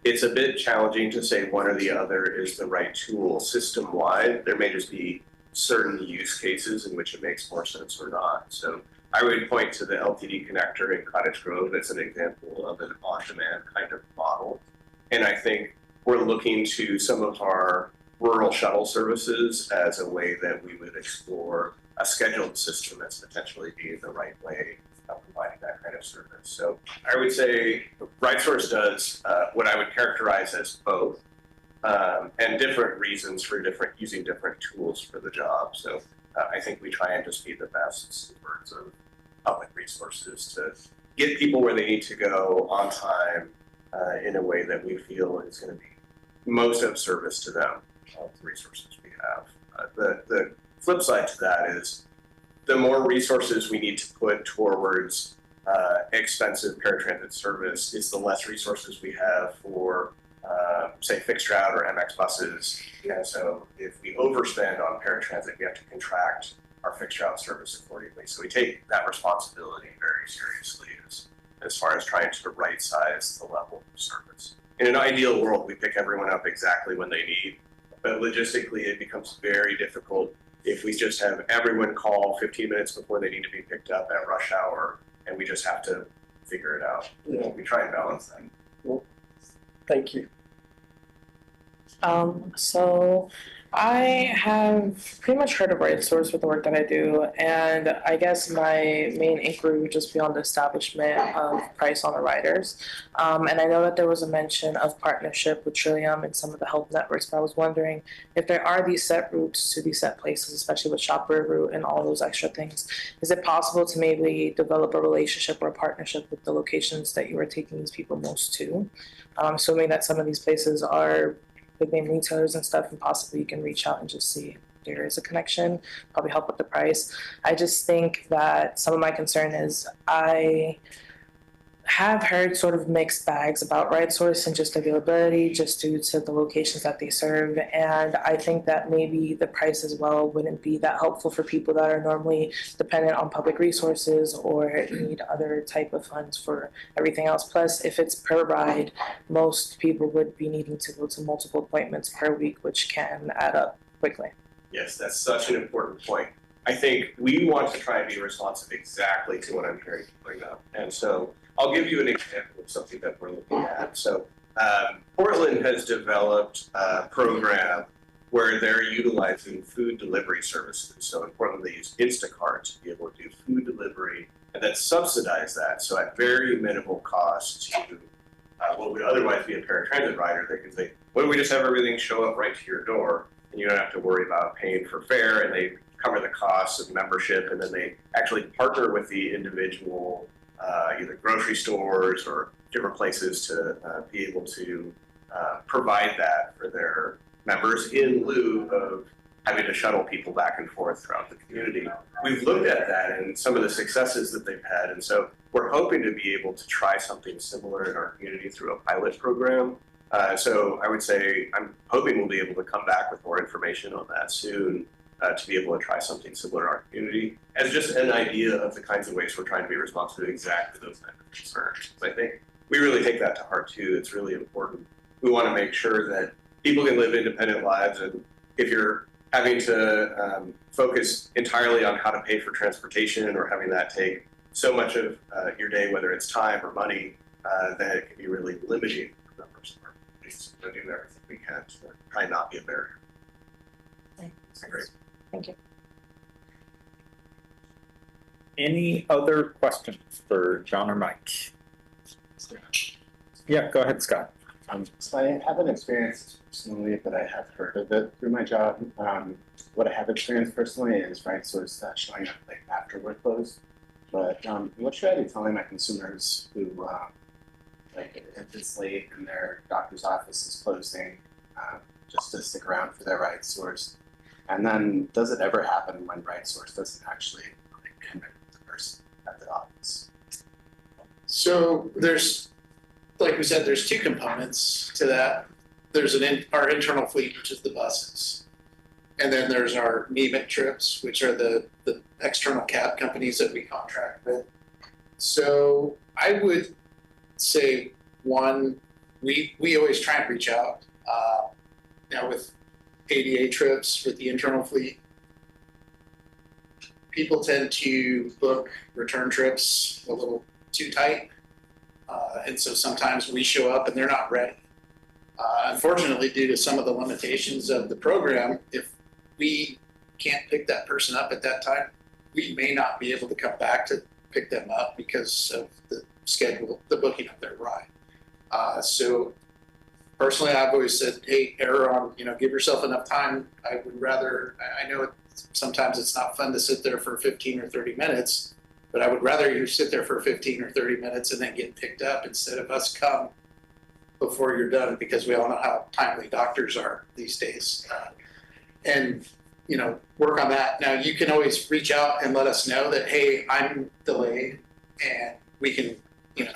It's a bit challenging to say one or the other is the right tool system-wide. There may just be certain use cases in which it makes more sense or not. So I would point to the LTD connector in Cottage Grove as an example of an on-demand kind of model. And I think we're looking to some of our rural shuttle services as a way that we would explore a scheduled system as potentially being the right way of providing that kind of service. So I would say RightSource does what I would characterize as both, and different reasons for using different tools for the job. So I think we try and just be the best stewards of public resources to get people where they need to go on time in a way that we feel is going to be most of service to them, all the resources we have. The flip side to that is the more resources we need to put towards expensive paratransit service is the less resources we have for say fixed route or MX buses. And so if we overspend on paratransit, we have to contract our fixed route service accordingly. So we take that responsibility very seriously as far as trying to right size the level of service. In an ideal world, we pick everyone up exactly when they need, but logistically it becomes very difficult if we just have everyone call 15 minutes before they need to be picked up at rush hour, and we just have to figure it out. Yeah. We try and balance that. Well, thank you. So I have pretty much heard of RightSource with the work that I do, and I guess my main inquiry would just be on the establishment of price on the riders. And I know that there was a mention of partnership with Trillium and some of the health networks, but I was wondering if there are these set routes to these set places, especially with shopper route and all those extra things, is it possible to maybe develop a relationship or a partnership with the locations that you are taking these people most to? Assuming that some of these places are big name retailers and stuff, and possibly you can reach out and just see if there is a connection, probably help with the price. I just think that some of my concern is I have heard sort of mixed bags about RightSource and just availability just due to the locations that they serve. And I think that maybe the price as well wouldn't be that helpful for people that are normally dependent on public resources or need other type of funds for everything else. Plus, if it's per ride, most people would be needing to go to multiple appointments per week, which can add up quickly. Yes, that's such an important point. I think we want to try and be responsive exactly to what I'm hearing you bring up. And so I'll give you an example of something that we're looking at. So Portland has developed a program where they're utilizing food delivery services. So in Portland, they use Instacart to be able to do food delivery and then subsidize that. So at very minimal cost to what would otherwise be a paratransit rider, they can say, why don't we just have everything show up right to your door? And you don't have to worry about paying for fare, and they cover the costs of membership, and then they actually partner with the individual either grocery stores or different places to be able to provide that for their members in lieu of having to shuttle people back and forth throughout the community. We've looked at that and some of the successes that they've had, and so we're hoping to be able to try something similar in our community through a pilot program. So I would say I'm hoping we'll be able to come back with more information on that soon. To be able to try something similar in our community as just an idea of the kinds of ways we're trying to be responsive to exactly those kinds of concerns. I think we really take that to heart too. It's really important. We want to make sure that people can live independent lives, and if you're having to focus entirely on how to pay for transportation or having that take so much of your day, whether it's time or money, then it can be really limiting for members of our communities. So do everything we can to try and not be a barrier. Thanks. Great. Thank you. Any other questions for John or Mike? Yeah, go ahead, Scott. So I haven't experienced personally, but I have heard of it through my job. What I have experienced personally is right source showing up like after we're closed. But what should I be telling my consumers who like if it's late and their doctor's office is closing, just to stick around for their right source? And then does it ever happen when right source doesn't actually like connect with the person at the office? So there's, like we said, there's two components to that. There's our internal fleet, which is the buses. And then there's our MEMIC trips, which are the external cab companies that we contract with. So I would say, one, we always try and reach out. Now with ADA trips with the internal fleet, people tend to book return trips a little too tight. And so sometimes we show up and they're not ready. Unfortunately, due to some of the limitations of the program, if we can't pick that person up at that time, we may not be able to come back to pick them up because of the schedule, the booking of their ride. So personally, I've always said, hey, error on, give yourself enough time. I would rather, I know sometimes it's not fun to sit there for 15 or 30 minutes, but I would rather you sit there for 15 or 30 minutes and then get picked up instead of us come before you're done, because we all know how timely doctors are these days. And work on that. Now you can always reach out and let us know that, hey, I'm delayed, and we can,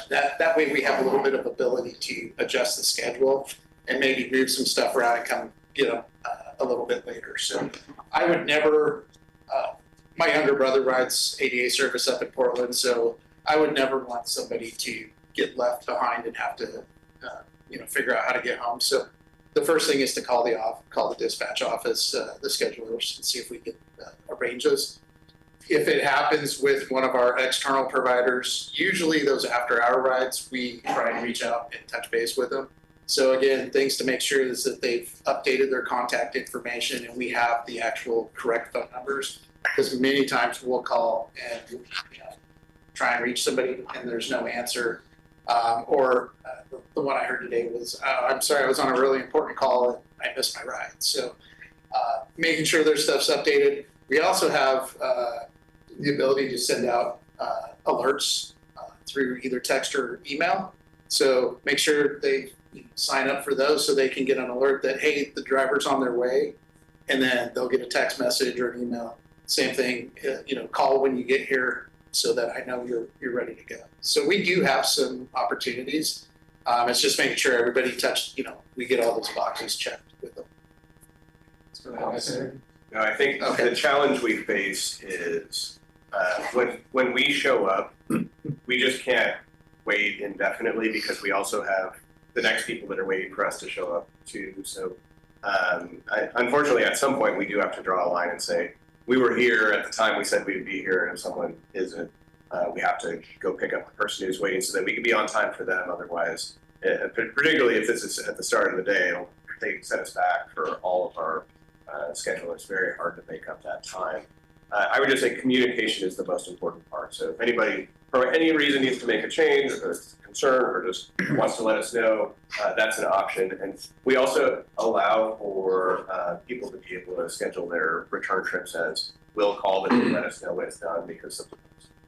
that way we have a little bit of ability to adjust the schedule and maybe move some stuff around and come get them a little bit later. So I would never, my younger brother rides ADA service up in Portland, so I would never want somebody to get left behind and have to, figure out how to get home. So the first thing is to call the dispatch office, the schedulers, and see if we can arrange those. If it happens with one of our external providers, usually those after-hour rides, we try and reach out and touch base with them. So again, things to make sure is that they've updated their contact information and we have the actual correct phone numbers. Because many times we'll call and try and reach somebody and there's no answer. The one I heard today was, I'm sorry, I was on a really important call and I missed my ride. So making sure their stuff's updated. We also have the ability to send out alerts through either text or email. So make sure they sign up for those so they can get an alert that, hey, the driver's on their way, and then they'll get a text message or an email. Same thing, call when you get here so that I know you're ready to go. So we do have some opportunities. It's just making sure everybody we get all those boxes checked with them. No, I think the challenge we face is when we show up, we just can't wait indefinitely because we also have the next people that are waiting for us to show up too. So unfortunately, at some point, we do have to draw a line and say, we were here at the time we said we'd be here, and if someone isn't, we have to go pick up the person who's waiting so that we can be on time for them. Otherwise, particularly if this is at the start of the day, they set us back for all of our schedule. It's very hard to make up that time. I would just say communication is the most important part. So if anybody, for any reason, needs to make a change, or there's concern, or just wants to let us know, that's an option. And we also allow for people to be able to schedule their return trips as we'll call them and let us know when it's done, because sometimes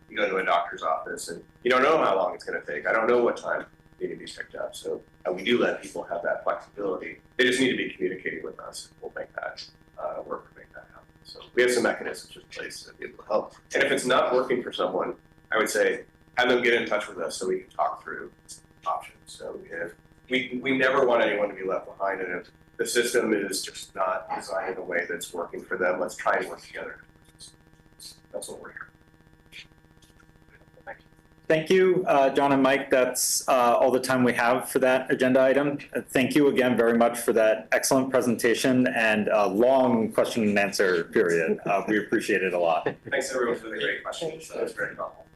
you go to a doctor's office and you don't know how long it's going to take. I don't know what time you need to be picked up. So we do let people have that flexibility. They just need to be communicating with us. We'll make that work to make that happen. So we have some mechanisms in place to be able to help. And if it's not working for someone, I would say have them get in touch with us so we can talk through options. So if we never want anyone to be left behind, and if the system is just not designed in a way that's working for them, let's try and work together. That's what we're here. Thank you, John and Mike. That's all the time we have for that agenda item. Thank you again very much for that excellent presentation and a long question and answer period. We appreciate it a lot. Thanks everyone for the great questions. That was very helpful.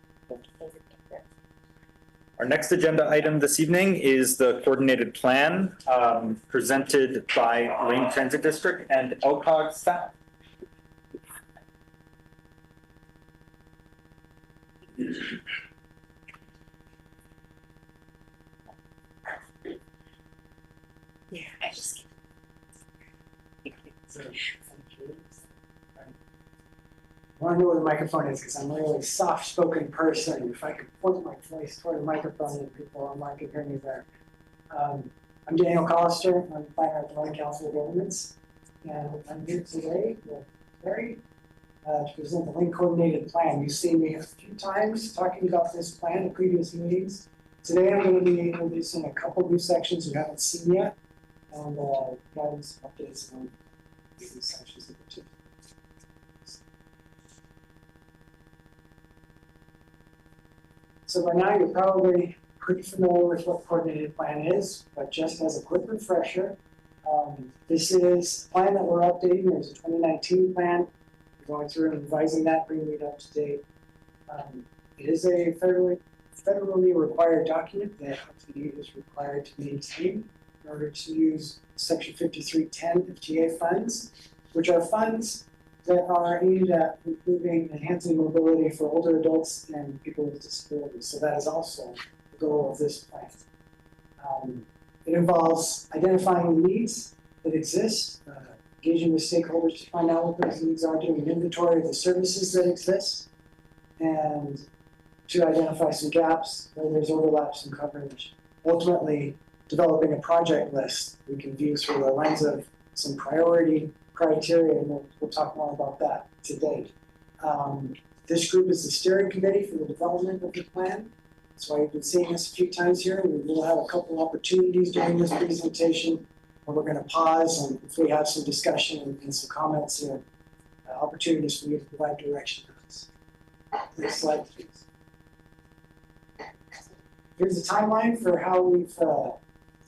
Our next agenda item this evening is the coordinated plan presented by Wayne Transit District and LCOG staff. I just. I want to know where the microphone is because I'm a really soft-spoken person. If I could point my voice toward the microphone and people online could hear me there. I'm Daniel Collister. I'm the planner at the Lake Council of Governments. And I'm here today with Larry to present the link coordinated plan. You've seen me a few times talking about this plan in previous meetings. Today I'm going to be introducing a couple new sections you haven't seen yet and guidance updates on these sections in particular. So by now you're probably pretty familiar with what coordinated plan is, but just as a quick refresher, this is a plan that we're updating. There's a 2019 plan. We're going through and revising that, bringing it up to date. It is a federally required document that LTD is required to maintain in order to use Section 5310 of TA funds, which are funds that are aimed at improving, enhancing mobility for older adults and people with disabilities. So that is also the goal of this plan. It involves identifying the needs that exist, engaging with stakeholders to find out what those needs are, doing an inventory of the services that exist, and to identify some gaps where there's overlaps in coverage. Ultimately, developing a project list we can view through the lens of some priority criteria, and we'll talk more about that today. This group is the steering committee for the development of the plan. That's why you've been seeing us a few times here. We will have a couple opportunities during this presentation where we're going to pause and if we have some discussion and some comments here, opportunities for you to provide direction to us. Next slide, please. Here's the timeline for how we've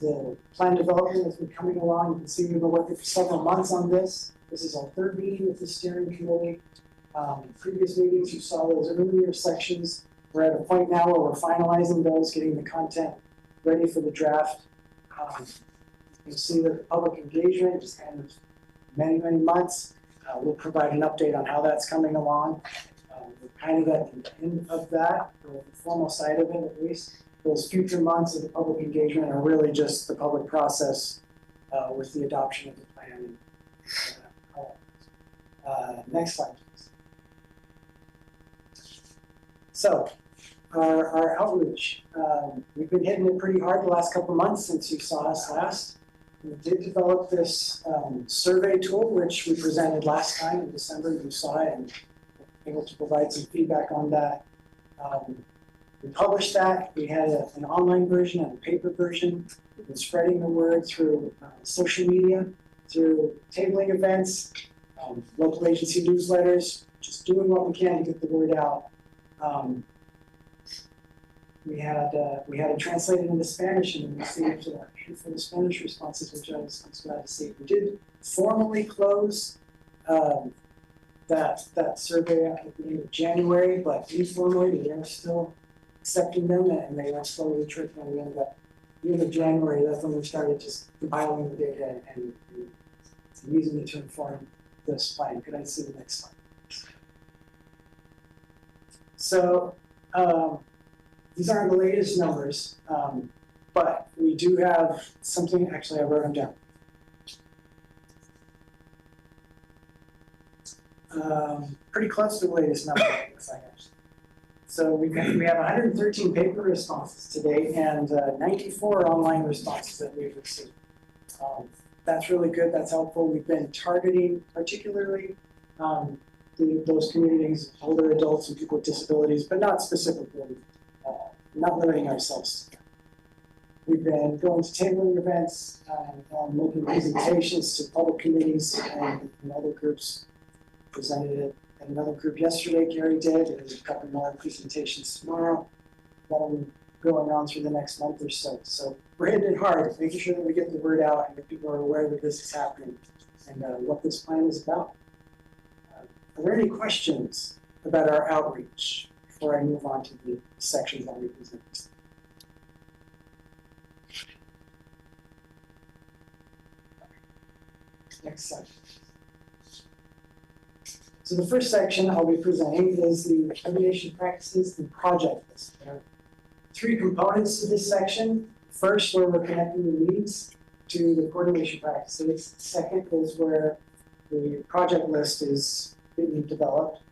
the plan development has been coming along. You can see we've been working for several months on this. This is our third meeting with the steering committee. In previous meetings, you saw those earlier sections. We're at a point now where we're finalizing those, getting the content ready for the draft. You can see that the public engagement is kind of many, many months. We'll provide an update on how that's coming along. We're kind of at the end of that, or the formal side of it at least. Those future months of the public engagement are really just the public process with the adoption of the plan. Next slide, please. So, our outreach. We've been hitting it pretty hard the last couple of months since you saw us last. We did develop this survey tool, which we presented last time in December. You saw it and were able to provide some feedback on that. We published that. We had an online version and a paper version. We've been spreading the word through social media, through tabling events, local agency newsletters, just doing what we can to get the word out. We had it translated into Spanish and we received a handful of Spanish responses, which I was glad to see. We did formally close that survey at the end of January, but informally they are still accepting them and they are slowly trickling in. But at the end of January, that's when we started just compiling the data and using it to inform this plan. Could I see the next slide? So these aren't the latest numbers, but we do have something, actually I wrote them down. Pretty close to the latest number, I guess. So we have 113 paper responses today and 94 online responses that we've received. That's really good, that's helpful. We've been targeting particularly those communities, older adults and people with disabilities, but not specifically, not limiting ourselves. We've been going to tabling events and making presentations to public committees and other groups. Presented it in another group yesterday, Gary did. There's a couple more presentations tomorrow. That'll be going on through the next month or so. So we're hitting it hard, making sure that we get the word out and that people are aware that this is happening and what this plan is about. Are there any questions about our outreach before I move on to the sections that we present? Next slide. So the first section I'll be presenting is the coordination practices and project list. There are 3 components to this section. First, where we're connecting the needs to the coordination practices. Second is where the project list is being developed.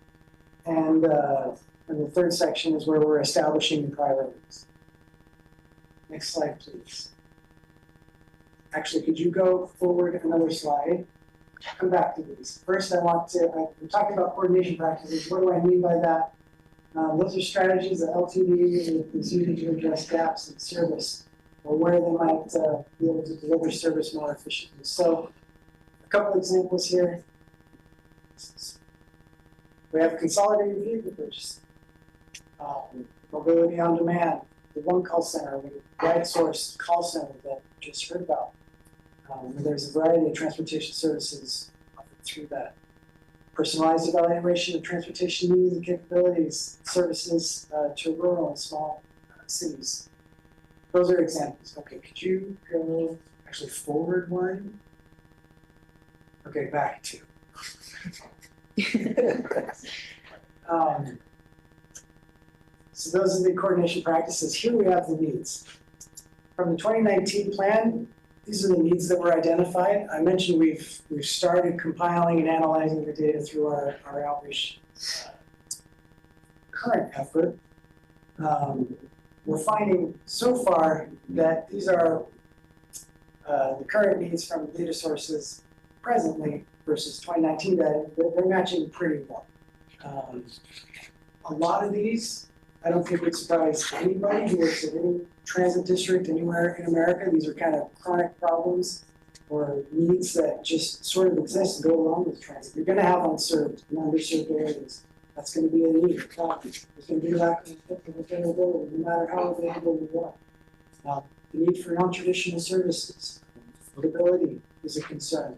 And the third section is where we're establishing the priorities. Next slide, please. Actually, could you go forward another slide? Come back to these. First, I'm talking about coordination practices. What do I mean by that? Those are strategies that LTD is using to address gaps in service or where they might be able to deliver service more efficiently. So, a couple examples here. We have consolidated vehicle purchase, mobility on demand, the one call center, the right source call center that you just heard about. There's a variety of transportation services offered through that. Personalized evaluation of transportation needs and capabilities, services to rural and small cities. Those are examples. Okay, could you go actually forward one? Okay, back 2. So those are the coordination practices. Here we have the needs. From the 2019 plan, these are the needs that were identified. I mentioned we've started compiling and analyzing the data through our outreach current effort. We're finding so far that these are the current needs from data sources presently versus 2019 data. They're matching pretty well. A lot of these, I don't think would surprise anybody who works in any transit district anywhere in America. These are kind of chronic problems or needs that just sort of exist and go along with transit. You're going to have unserved and underserved areas. That's going to be a need. There's going to be lack of availability, no matter how available you are. The need for non-traditional services, affordability is a concern.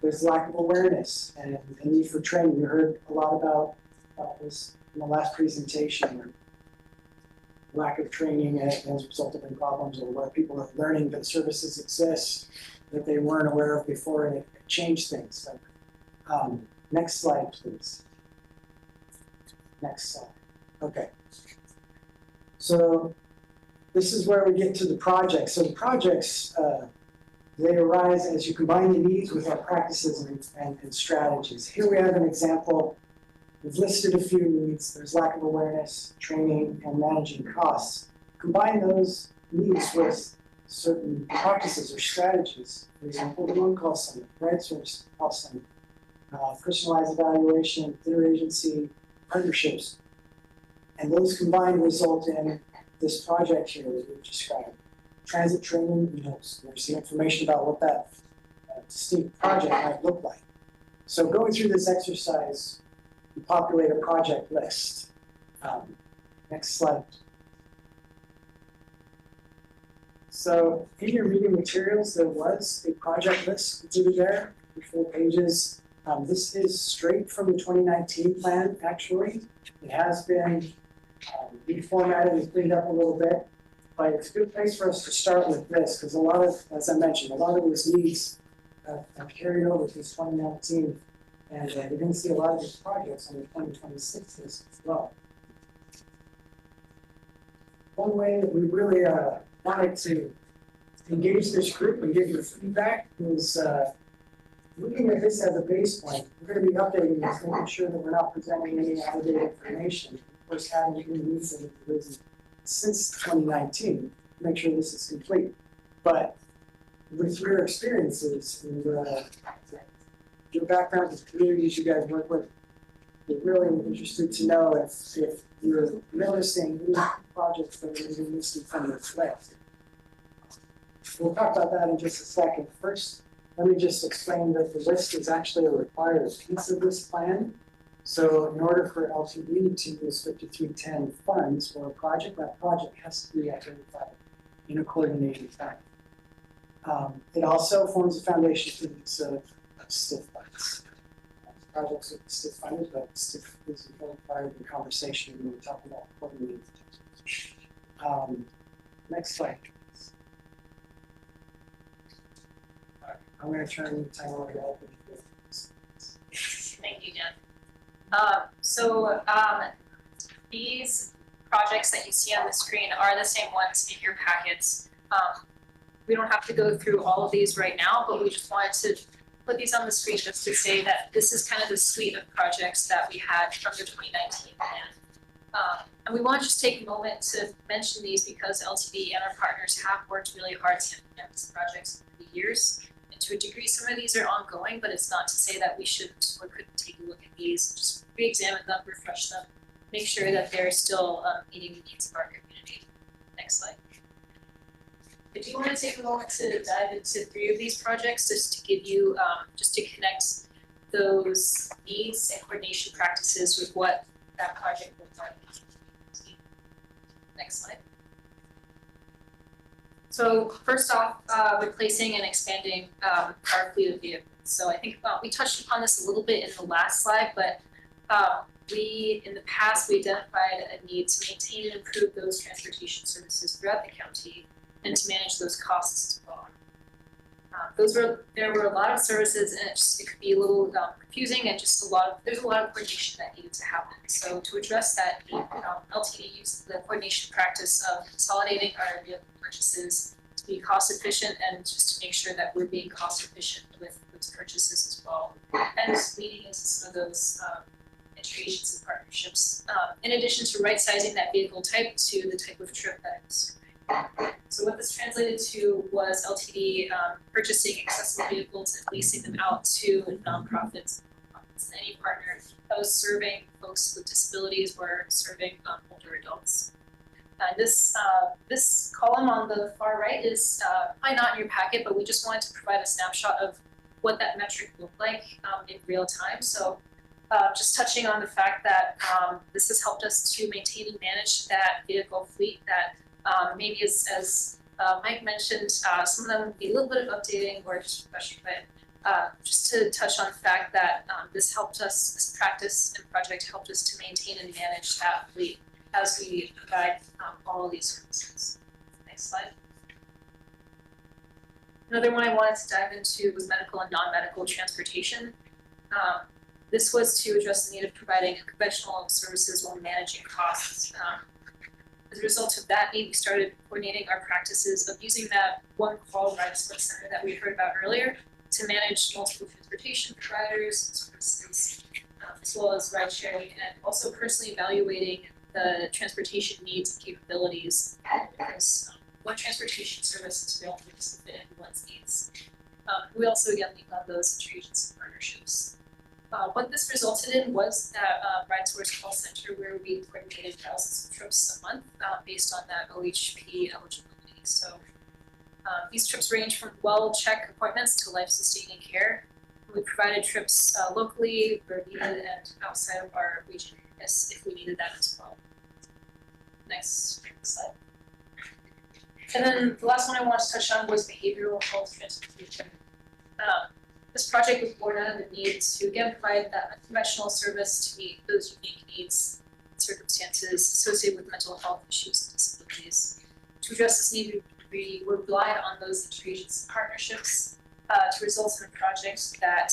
There's lack of awareness and the need for training. You heard a lot about this in the last presentation. Lack of training has resulted in problems or where people are learning that services exist that they weren't aware of before, and it changed things. So, next slide, please. Next slide. Okay. So this is where we get to the projects. So the projects, they arise as you combine the needs with our practices and strategies. Here we have an example. We've listed a few needs. There's lack of awareness, training, and managing costs. Combine those needs with certain practices or strategies. For example, the one call center, right source call center, personalized evaluation, interagency partnerships. And those combined result in this project here that we've described. Transit training, there's the information about what that distinct project might look like. So going through this exercise, we populate a project list. Next slide. So in your reading materials, there was a project list included there, 4 pages. This is straight from the 2019 plan, actually. It has been reformatted and cleaned up a little bit, but it's a good place for us to start with this, because a lot of, as I mentioned, a lot of those needs have carried over to 2019. And we're going to see a lot of these projects on the 2026 list as well. One way that we really wanted to engage this group and give your feedback is looking at this as a baseline. We're going to be updating this, making sure that we're not presenting any outdated information. Of course, having new needs that have arisen since 2019, make sure this is complete. But with your experiences and your background with communities you guys work with, we're really interested to know if you're noticing new projects that are being listed from the list. We'll talk about that in just a second. First, let me just explain that the list is actually a required piece of this plan. So in order for LTD to use 5310 funds for a project, that project has to be identified in a coordinated fashion. It also forms a foundation for the use of STIF funds. Projects with STIF funded, but STIF is important part of the conversation when we talk about coordinated. Next slide, please. I'm going to turn the time over to Elvin. Thank you, Jeff. These projects that you see on the screen are the same ones in your packets. We don't have to go through all of these right now, but we just wanted to put these on the screen just to say that this is kind of the suite of projects that we had from the 2019 plan. And we want to just take a moment to mention these because LTD and our partners have worked really hard to implement these projects over the years. And to a degree, some of these are ongoing, but it's not to say that we shouldn't or couldn't take a look at these, just re-examine them, refresh them, make sure that they're still meeting the needs of our community. Next slide. I do want to take a moment to dive into 3 of these projects just to give you, just to connect those needs and coordination practices with what that project looks like. Next slide. So first off, replacing and expanding our fleet of vehicles. So I think we touched upon this a little bit in the last slide, but in the past, we identified a need to maintain and improve those transportation services throughout the county and to manage those costs as well. There were a lot of services, and it could be a little confusing, and just there's a lot of coordination that needed to happen. So to address that need, LTD used the coordination practice of consolidating our vehicle purchases to be cost efficient and just to make sure that we're being cost efficient with those purchases as well. And just leading into some of those integrations and partnerships, in addition to right sizing that vehicle type to the type of trip that it's. So what this translated to was LTD purchasing accessible vehicles and leasing them out to nonprofits, any partner that was serving folks with disabilities or serving older adults. This column on the far right is probably not in your packet, but we just wanted to provide a snapshot of what that metric looked like in real time. So just touching on the fact that this has helped us to maintain and manage that vehicle fleet that maybe as Mike mentioned, some of them would be a little bit of updating or just refreshing, but just to touch on the fact that this practice and project helped us to maintain and manage that fleet as we provide all of these services. Next slide. Another one I wanted to dive into was medical and non-medical transportation. This was to address the need of providing conventional services while managing costs. As a result of that need, we started coordinating our practices of using that one call ride split center that we heard about earlier to manage multiple transportation providers, services, as well as ride sharing, and also personally evaluating the transportation needs and capabilities, because one transportation service is real to fit everyone's needs. We also again lean on those integrations and partnerships. What this resulted in was that RideSource call center where we coordinated thousands of trips a month based on that OHP eligibility. So these trips range from well-check appointments to life-sustaining care. We provided trips locally where needed and outside of our region if we needed that as well. Next slide. And then the last one I want to touch on was behavioral health transportation. This project was born out of the need to again provide that unconventional service to meet those unique needs and circumstances associated with mental health issues and disabilities. To address this need, we relied on those integrations and partnerships to result in a project that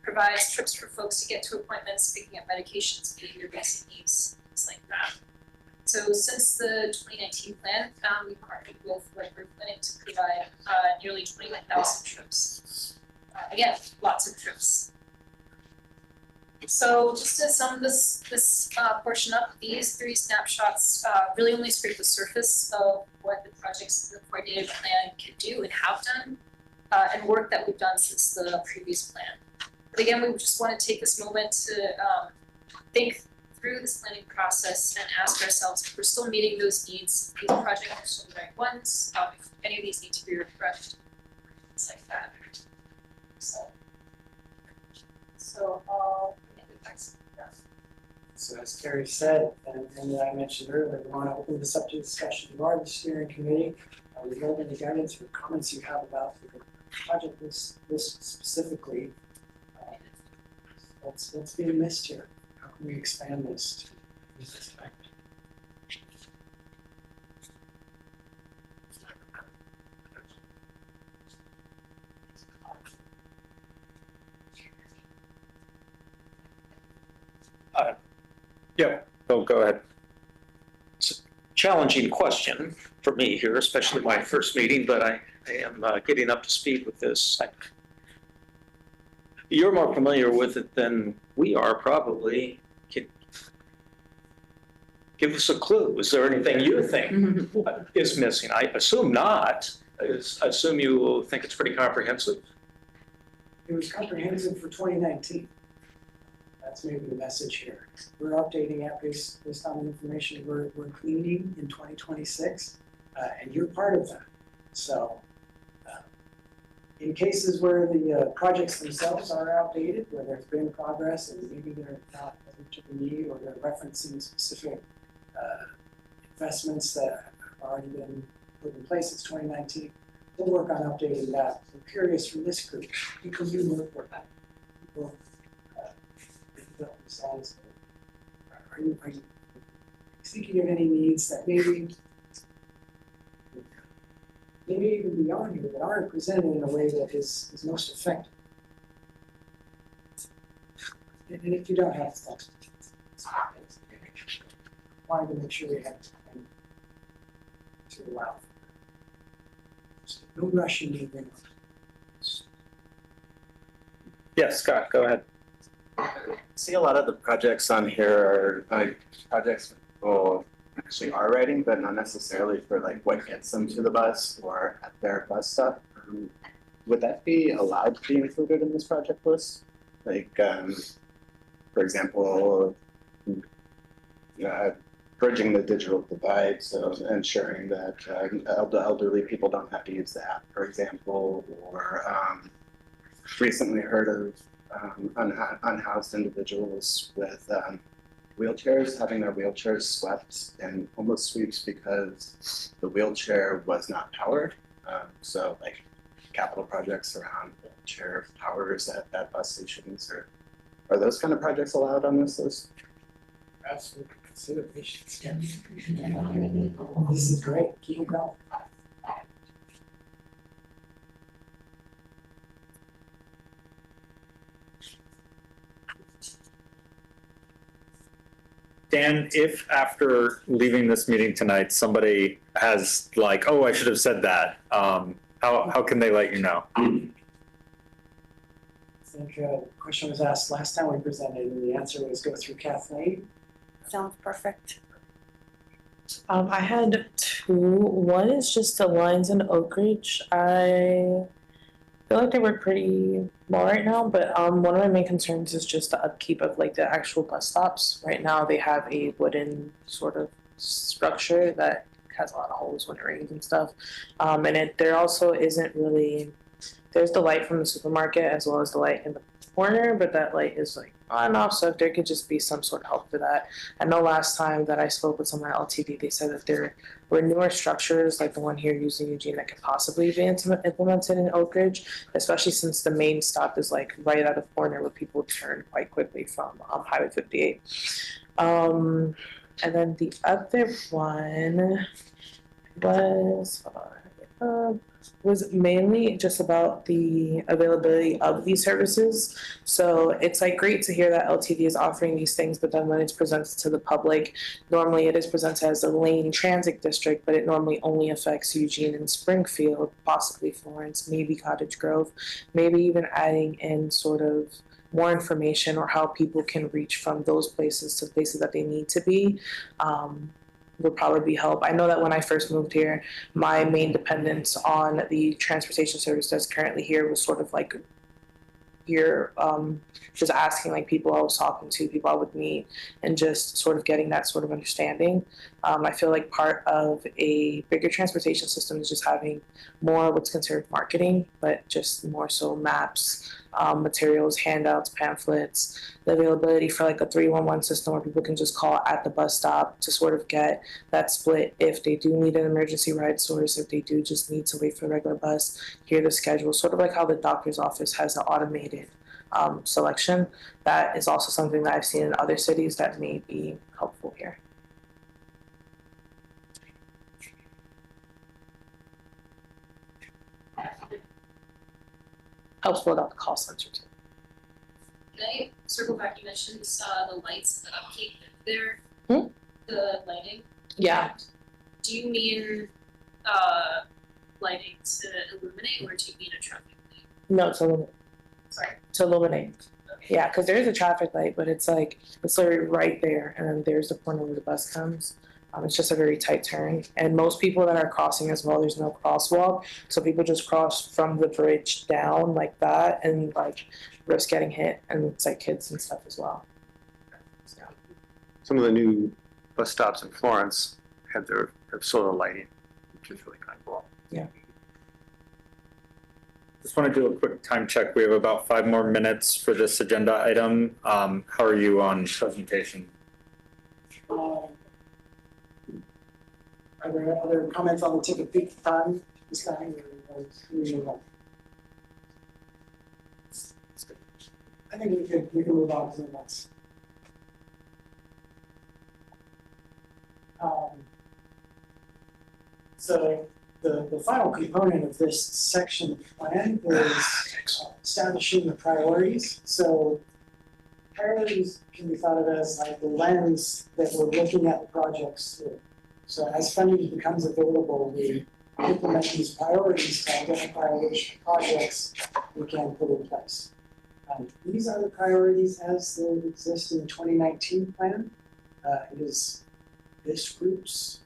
provides trips for folks to get to appointments, picking up medications, meeting their basic needs, things like that. So since the 2019 plan, we partnered with Redbird Clinic to provide nearly 21,000 trips. Again, lots of trips. So just to sum this portion up, these 3 snapshots really only scrape the surface of what the projects the coordinated plan can do and have done, and work that we've done since the previous plan. But again, we just want to take this moment to think through this planning process and ask ourselves if we're still meeting those needs, these projects are still the right ones, if any of these need to be refreshed, things like that. So I'll hand it back to you. So as Carrie said, and I mentioned earlier, we want to open this up to discussion. You are the steering committee. We go into guidance or comments you have about the project this specifically. What's being missed here? How can we expand this to this effect? Yeah, go ahead. Challenging question for me here, especially my first meeting, but I am getting up to speed with this. You're more familiar with it than we are, probably. Give us a clue. Is there anything you think is missing? I assume not. I assume you think it's pretty comprehensive. It was comprehensive for 2019. That's maybe the message here. We're updating it based on the information we're gleaning in 2026, and you're part of that. So in cases where the projects themselves are outdated, where there's been progress and maybe they're not as much of a need, or they're referencing specific investments that have already been put in place since 2019, we'll work on updating that. I'm curious from this group, because you work for that. People, themselves, are you thinking of any needs that maybe even beyond here that aren't presented in a way that is most effective? And if you don't have thoughts, wanted to make sure we have time to allow. So no rushing anything. Yes, Scott, go ahead. See, a lot of the projects on here are projects people actually are writing, but not necessarily for like what gets them to the bus or at their bus stop. Would that be allowed to be included in this project list? Like, for example, bridging the digital divide, so ensuring that the elderly people don't have to use the app, for example, or recently heard of unhoused individuals with wheelchairs having their wheelchairs swept in homeless sweeps because the wheelchair was not powered. So like capital projects around wheelchair powers at bus stations, or are those kind of projects allowed on this list? Absolutely, considerations. Yeah. This is great. Keep it going. Dan, if after leaving this meeting tonight, somebody has like, oh, I should have said that, how can they let you know? I think the question was asked last time we presented, and the answer was go through Kathleen. Sounds perfect. I had two. One is just the lines in Oak Ridge. I feel like they work pretty well right now, but one of my main concerns is just the upkeep of like the actual bus stops. Right now they have a wooden sort of structure that has a lot of holes when it rains and stuff. And there also isn't really, there's the light from the supermarket as well as the light in the corner, but that light is like on and off, so if there could just be some sort of help for that. I know last time that I spoke with someone at LTD, they said that there were newer structures like the one here using Eugene that could possibly be implemented in Oak Ridge, especially since the main stop is like right at the corner where people turn quite quickly from Highway 58. And then the other one was mainly just about the availability of these services. So it's like great to hear that LTD is offering these things, but then when it's presented to the public, normally it is presented as a lane transit district, but it normally only affects Eugene and Springfield, possibly Florence, maybe Cottage Grove, maybe even adding in sort of more information or how people can reach from those places to places that they need to be. Would probably be help. I know that when I first moved here, my main dependence on the transportation service that's currently here was sort of like here, just asking like people I was talking to, people I would meet, and just sort of getting that sort of understanding. I feel like part of a bigger transportation system is just having more what's considered marketing, but just more so maps, materials, handouts, pamphlets, the availability for like a 311 system where people can just call at the bus stop to sort of get that split if they do need an emergency ride source, if they do just need to wait for the regular bus, hear the schedule, sort of like how the doctor's office has an automated selection. That is also something that I've seen in other cities that may be helpful here. Helps build out the call center too. I circle back, you mentioned the lights, the upkeep there, Hmm? the lighting. Yeah, Do you mean lighting to illuminate, or do you mean a traffic light? no, to illuminate. Sorry. To illuminate. Okay. Yeah, because there is a traffic light, but it's like, it's literally right there, and then there's the corner where the bus comes. It's just a very tight turn, and most people that are crossing as well, there's no crosswalk, so people just cross from the bridge down like that, and like risk getting hit, and it's like kids and stuff as well. Yeah. Some of the new bus stops in Florence have solar lighting, which is really kind of cool. Yeah. Just want to do a quick time check. We have about 5 more minutes for this agenda item. How are you on presentation? Are there other comments on the ticket peak time this time? I think we can move on to the next. So the final component of this section of the plan is establishing the priorities. So priorities can be thought of as like the lens that we're looking at the projects through. So as funding becomes available, we implement these priorities to identify which projects we can put in place. These are the priorities as they exist in the 2019 plan. It is this group's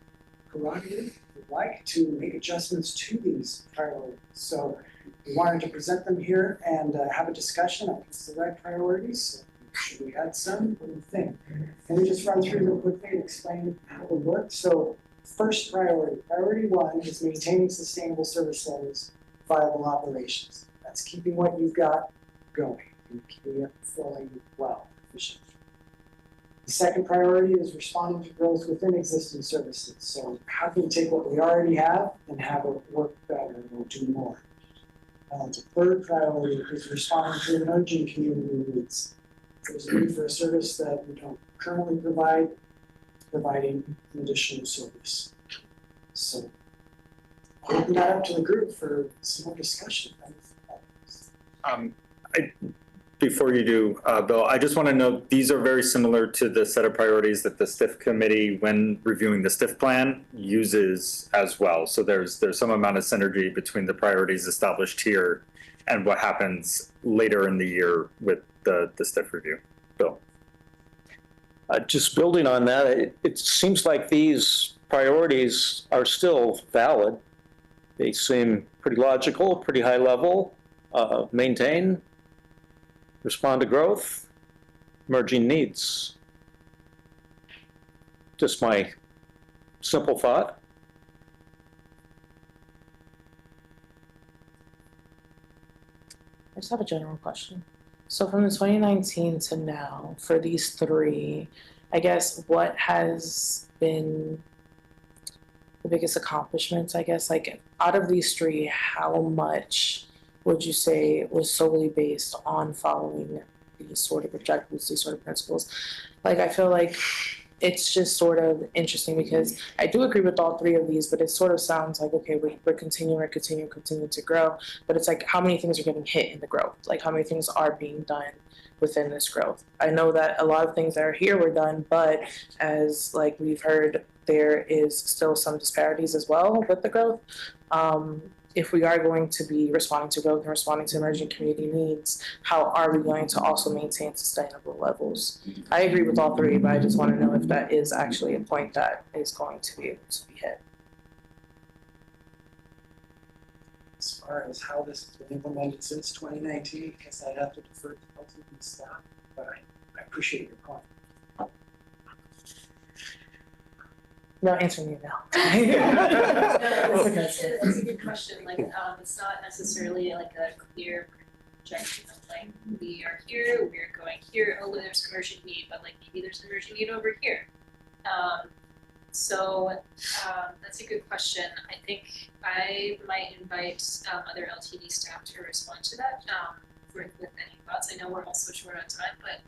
prerogative, if you'd like, to make adjustments to these priorities. So we wanted to present them here and have a discussion on what's the right priorities. So should we add some? What do you think? Can we just run through real quickly and explain how it works? So first priority, priority 1 is maintaining sustainable service levels, viable operations. That's keeping what you've got going and keeping it flowing well, efficiently. The second priority is responding to growth within existing services. So how can we take what we already have and have it work better or do more? The third priority is responding to emerging community needs. There's a need for a service that we don't currently provide, providing an additional service. So I'll open that up to the group for some more discussion. Before you do, Bill, I just want to note these are very similar to the set of priorities that the STIF committee, when reviewing the STIF plan, uses as well. So there's some amount of synergy between the priorities established here and what happens later in the year with the STIF review. Bill. Just building on that, it seems like these priorities are still valid. They seem pretty logical, pretty high level, maintain, respond to growth, emerging needs. Just my simple thought. I just have a general question. So from the 2019 to now, for these 3, I guess what has been the biggest accomplishments, I guess, like out of these 3, how much would you say was solely based on following these sort of objectives, these sort of principles? Like, I feel like it's just sort of interesting because I do agree with all 3 of these, but it sort of sounds like, okay, we're continuing to grow, but it's like, how many things are getting hit in the growth? Like, how many things are being done within this growth? I know that a lot of things that are here were done, but as like we've heard, there is still some disparities as well with the growth. If we are going to be responding to growth and responding to emerging community needs, how are we going to also maintain sustainable levels? I agree with all 3, but I just want to know if that is actually a point that is going to be able to be hit. As far as how this has been implemented since 2019, I guess I'd have to defer to both of these staff, but I appreciate your point. No, answer me now. That's a good question. Like, it's not necessarily like a clear projection of like, we are here, we're going here, oh, there's emerging need, but like maybe there's emerging need over here. So that's a good question. I think I might invite other LTD staff to respond to that with any thoughts. I know we're also short on time, but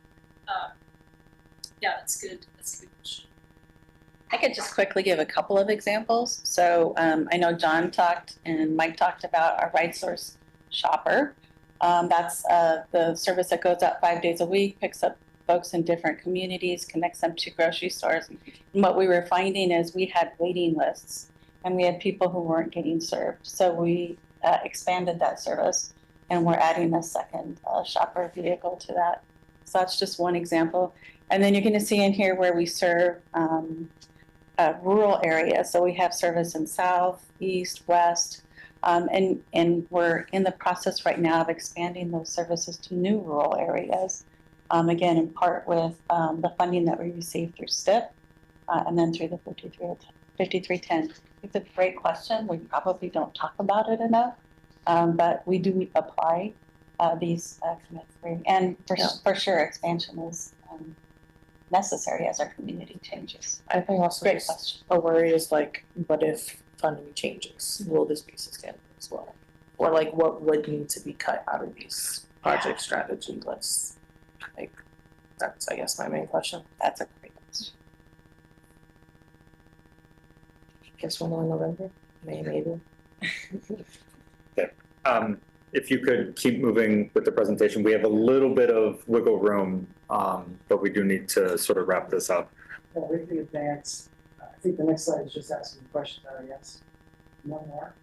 yeah, that's good. That's a good question. I could just quickly give a couple of examples. So I know John talked and Mike talked about our right source shopper. That's the service that goes out 5 days a week, picks up folks in different communities, connects them to grocery stores. And what we were finding is we had waiting lists and we had people who weren't getting served. So we expanded that service and we're adding a second shopper vehicle to that. So that's just one example. And then you're going to see in here where we serve rural areas. So we have service in South, East, West, and we're in the process right now of expanding those services to new rural areas. Again, in part with the funding that we received through STIP and then through the 5310. It's a great question. We probably don't talk about it enough, but we do apply these commits. And for sure, expansion is necessary as our community changes. I think also Great just question. a worry is like, what if funding changes? Will this be sustainable as well? Or like, what would need to be cut out of these project strategy? That's, I guess, my main question. That's a great question. Guess we'll know in November, maybe. If you could keep moving with the presentation, we have a little bit of wiggle room, but we do need to sort of wrap this up. Yeah, we can advance. I think the next slide is just asking the questions that I asked. One more.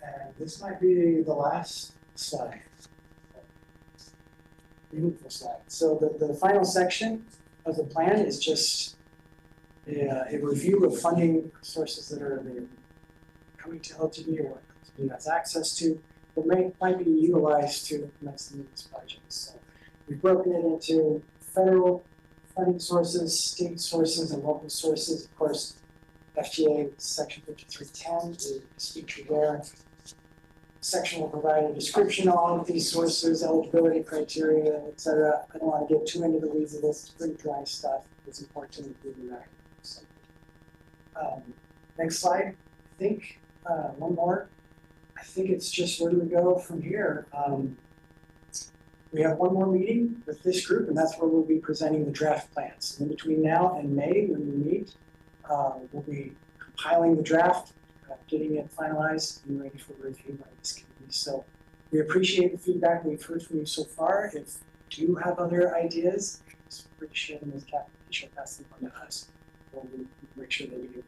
And this might be the last slide. Beautiful slide. So the final section of the plan is just a review of funding sources that are coming to LTD or LTD has access to, but might be utilized to implement some of these projects. So we've broken it into federal funding sources, state sources, and local sources. Of course, FTA Section 5310 is featured there. Section will provide a description of all of these sources, eligibility criteria, et cetera. I don't want to get too into the weeds of this. It's pretty dry stuff. It's important to include in that. So, next slide. I think one more. I think it's just where do we go from here? We have one more meeting with this group, and that's where we'll be presenting the draft plans. And in between now and May, when we meet, we'll be compiling the draft, getting it finalized and ready for review by this committee. So we appreciate the feedback we've heard from you so far. If you do have other ideas, just free to share them with Kathy. She'll pass them on to us. We'll make sure that we do.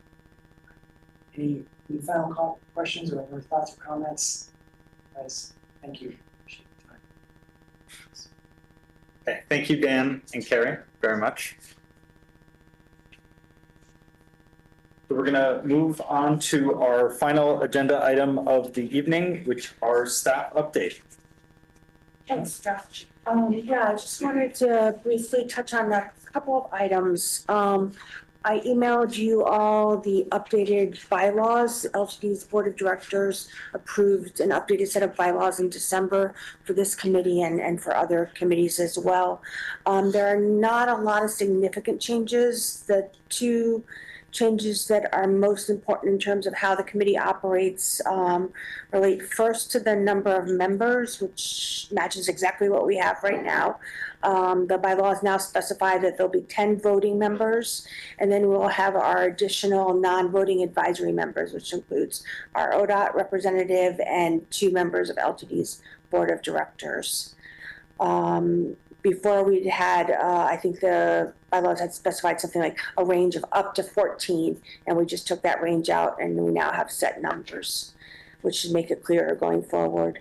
Any final questions or thoughts or comments? Guys, thank you. Appreciate the time. Okay, thank you, Dan and Carrie, very much. So we're gonna move on to our final agenda item of the evening, which are staff update. Thanks, Josh. Yeah, I just wanted to briefly touch on a couple of items. I emailed you all the updated bylaws. LTD's Board of Directors approved an updated set of bylaws in December for this committee and for other committees as well. There are not a lot of significant changes. The two changes that are most important in terms of how the committee operates relate first to the number of members, which matches exactly what we have right now. The bylaws now specify that there'll be 10 voting members, and then we'll have our additional non-voting advisory members, which includes our ODOT representative and 2 members of LTD's Board of Directors. Before we'd had, I think the bylaws had specified something like a range of up to 14, and we just took that range out, and we now have set numbers, which should make it clearer going forward.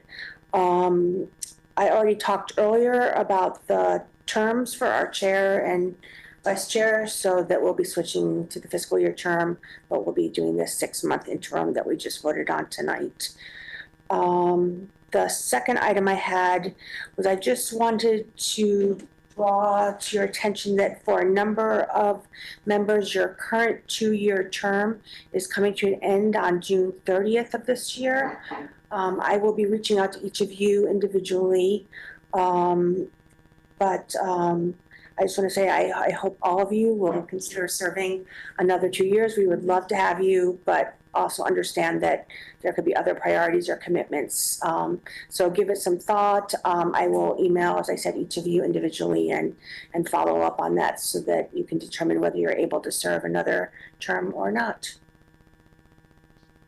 I already talked earlier about the terms for our chair and vice chair, so that we'll be switching to the fiscal year term, but we'll be doing this 6-month interim that we just voted on tonight. The second item I had was I just wanted to draw to your attention that for a number of members, your current 2-year term is coming to an end on June 30th of this year. I will be reaching out to each of you individually, but I just want to say I hope all of you will consider serving another 2 years. We would love to have you, but also understand that there could be other priorities or commitments. So give it some thought. I will email, as I said, each of you individually and follow up on that so that you can determine whether you're able to serve another term or not.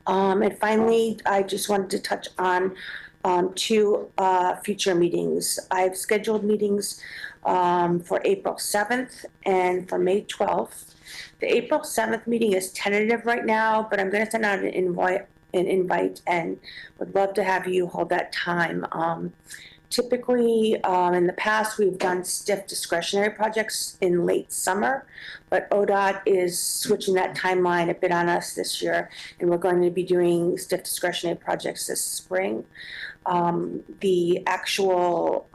And finally, I just wanted to touch on to future meetings. I've scheduled meetings for April 7th and for May 12th. The April 7th meeting is tentative right now, but I'm going to send out an invite and would love to have you hold that time. Typically, in the past, we've done stiff discretionary projects in late summer, but ODOT is switching that timeline a bit on us this year, and we're going to be doing stiff discretionary projects this spring. The actual,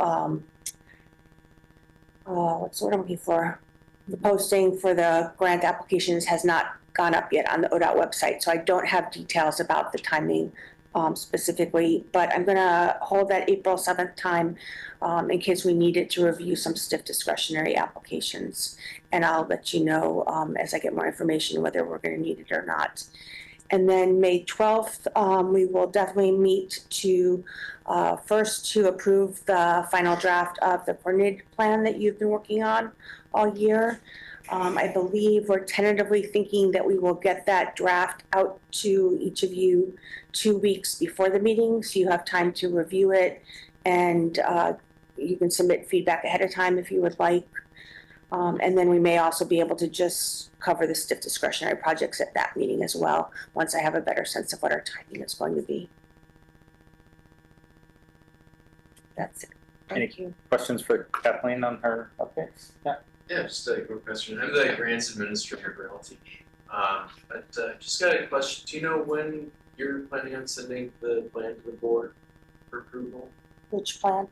what's the word I'm looking for? The posting for the grant applications has not gone up yet on the ODOT website, so I don't have details about the timing specifically, but I'm going to hold that April 7th time in case we need it to review some stiff discretionary applications. And I'll let you know as I get more information whether we're going to need it or not. And then May 12th, we will definitely meet to first to approve the final draft of the coordinated plan that you've been working on all year. I believe we're tentatively thinking that we will get that draft out to each of you 2 weeks before the meeting, so you have time to review it, and you can submit feedback ahead of time if you would like. And then we may also be able to just cover the stiff discretionary projects at that meeting as well, once I have a better sense of what our timing is going to be. That's it. Thank you. Questions for Kathleen on her updates? Yeah. Yeah, just a quick question. I'm the grants administrator for LTE. But just got a question. Do you know when you're planning on sending the plan to the board for approval? Which plan?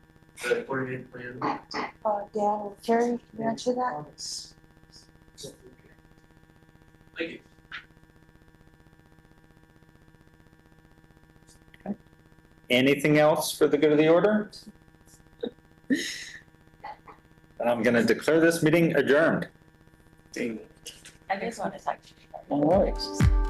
The coordinated plan? Dan or Terry, can you answer that? Thank you. Anything else for the good of the order? I'm going to declare this meeting adjourned. I just want to talk. All right.